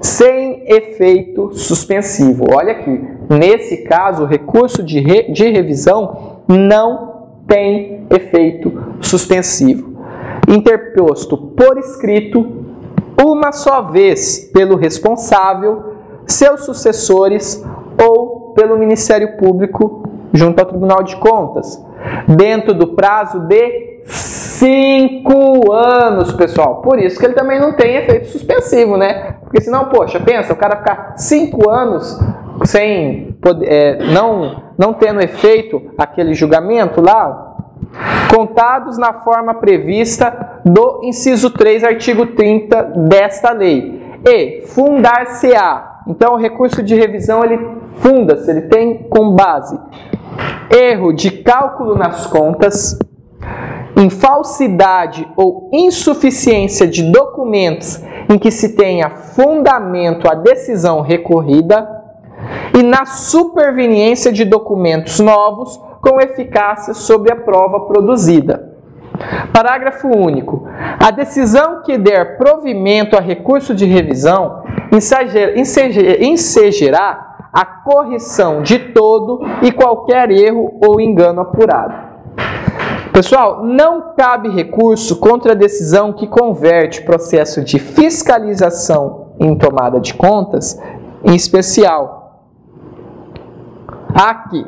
sem efeito suspensivo. Olha aqui, nesse caso, o recurso de revisão não tem efeito suspensivo. Interposto por escrito, uma só vez pelo responsável, seus sucessores ou pelo Ministério Público junto ao Tribunal de Contas, dentro do prazo de 5 anos, pessoal. Por isso que ele também não tem efeito suspensivo, né? Porque senão, poxa, pensa, o cara ficar 5 anos sem poder, não tendo efeito aquele julgamento lá, contados na forma prevista do inciso 3, artigo 30 desta lei. E fundar-se-á. Então, o recurso de revisão, ele funda-se, ele tem como base erro de cálculo nas contas, infalsidade ou insuficiência de documentos em que se tenha fundamento a decisão recorrida e na superveniência de documentos novos com eficácia sobre a prova produzida. Parágrafo único. A decisão que der provimento a recurso de revisão ensejará a correção de todo e qualquer erro ou engano apurado. Pessoal, não cabe recurso contra a decisão que converte processo de fiscalização em tomada de contas em especial. Aqui,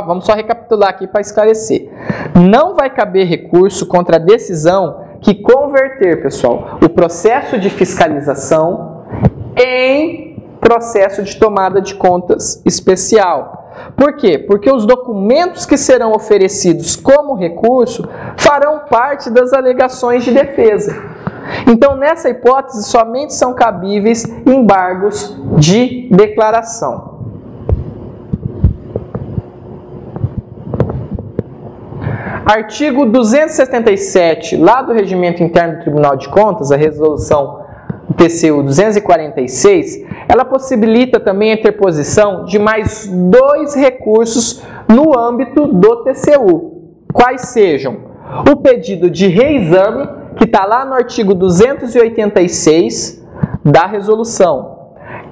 vamos só recapitular aqui para esclarecer. Não vai caber recurso contra a decisão que converter, pessoal, o processo de fiscalização em processo de tomada de contas especial. Por quê? Porque os documentos que serão oferecidos como recurso farão parte das alegações de defesa. Então, nessa hipótese, somente são cabíveis embargos de declaração. Artigo 277, lá do Regimento Interno do Tribunal de Contas, a resolução TCU 246, ela possibilita também a interposição de mais 2 recursos no âmbito do TCU. Quais sejam? O pedido de reexame, que está lá no artigo 286 da resolução.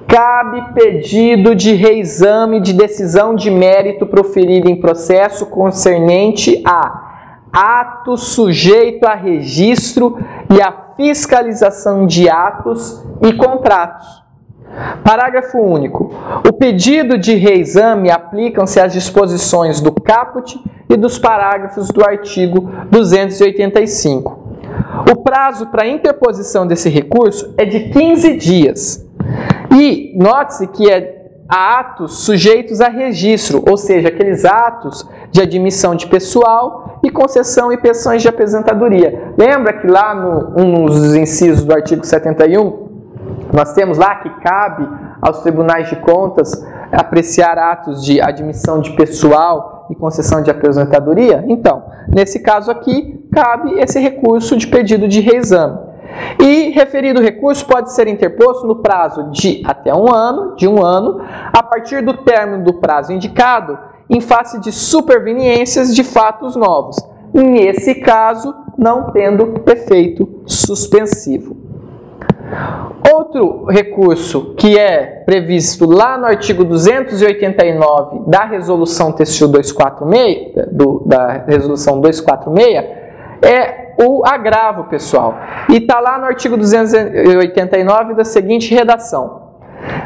Cabe pedido de reexame de decisão de mérito proferida em processo concernente a ato sujeito a registro e a fiscalização de atos e contratos. Parágrafo único. O pedido de reexame aplicam-se às disposições do caput e dos parágrafos do artigo 285. O prazo para interposição desse recurso é de 15 dias. E note-se que é atos sujeitos a registro, ou seja, aqueles atos de admissão de pessoal e concessão e pensões de aposentadoria. Lembra que lá nos incisos do artigo 71, nós temos lá que cabe aos tribunais de contas apreciar atos de admissão de pessoal e concessão de aposentadoria? Então, nesse caso aqui, cabe esse recurso de pedido de reexame. E referido recurso pode ser interposto no prazo de até um ano, a partir do término do prazo indicado, em face de superveniências de fatos novos, nesse caso, não tendo efeito suspensivo. Outro recurso que é previsto lá no artigo 289 da Resolução TCU 246, da Resolução 246, é o agravo, pessoal. E está lá no artigo 289 da seguinte redação: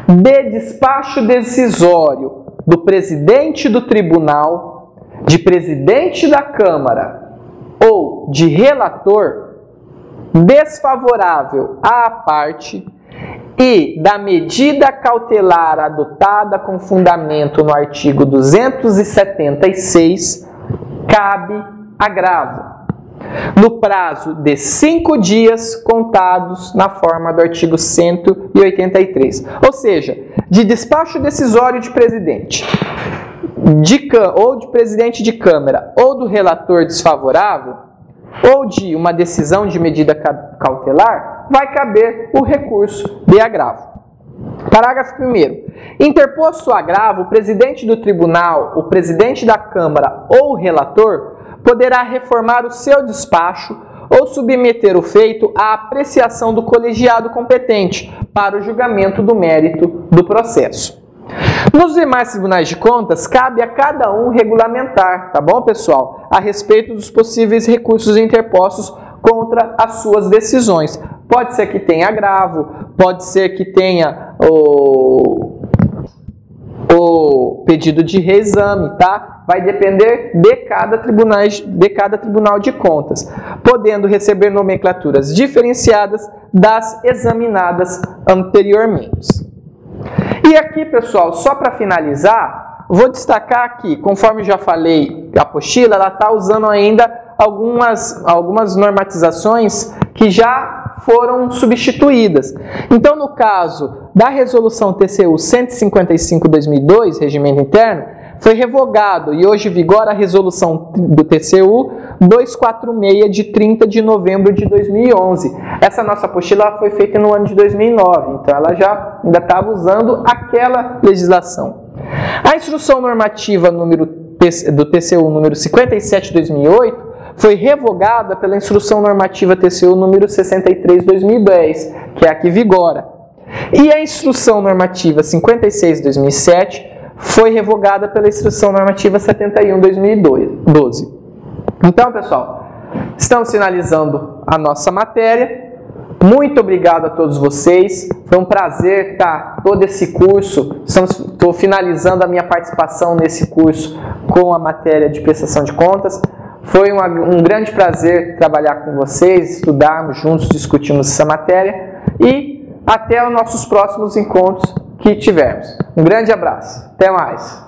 de despacho decisório do presidente do tribunal, de presidente da Câmara ou de relator desfavorável à parte e da medida cautelar adotada com fundamento no artigo 276, cabe agravo. no prazo de 5 dias contados na forma do artigo 183. Ou seja, de despacho decisório de presidente, ou de presidente de Câmara, ou do relator desfavorável, ou de uma decisão de medida cautelar, vai caber o recurso de agravo. Parágrafo 1º. Interposto o agravo, o presidente do tribunal, o presidente da Câmara ou o relator poderá reformar o seu despacho ou submeter o feito à apreciação do colegiado competente para o julgamento do mérito do processo. Nos demais tribunais de contas, cabe a cada um regulamentar, tá bom, pessoal? A respeito dos possíveis recursos interpostos contra as suas decisões. Pode ser que tenha agravo, pode ser que tenha o pedido de reexame, tá? Vai depender de cada tribunal de contas, podendo receber nomenclaturas diferenciadas das examinadas anteriormente. E aqui, pessoal, só para finalizar, vou destacar que, conforme já falei, a apostila ela está usando ainda algumas normatizações que já foram substituídas. Então, no caso da resolução TCU 155/2002, Regimento Interno, foi revogado e hoje vigora a resolução do TCU 246 de 30 de novembro de 2011. Essa nossa apostila foi feita no ano de 2009, então ela já ainda estava usando aquela legislação. A instrução normativa do TCU número 57 de 2008 foi revogada pela instrução normativa TCU número 63 de 2010, que é a que vigora. E a instrução normativa 56 de 2007 foi revogada pela instrução normativa 71 de 2012. Então, pessoal, estamos finalizando a nossa matéria. Muito obrigado a todos vocês. Foi um prazer estar todo esse curso. Estou finalizando a minha participação nesse curso com a matéria de prestação de contas. Foi um grande prazer trabalhar com vocês, estudarmos juntos, discutirmos essa matéria e até os nossos próximos encontros que tivermos. Um grande abraço. Até mais.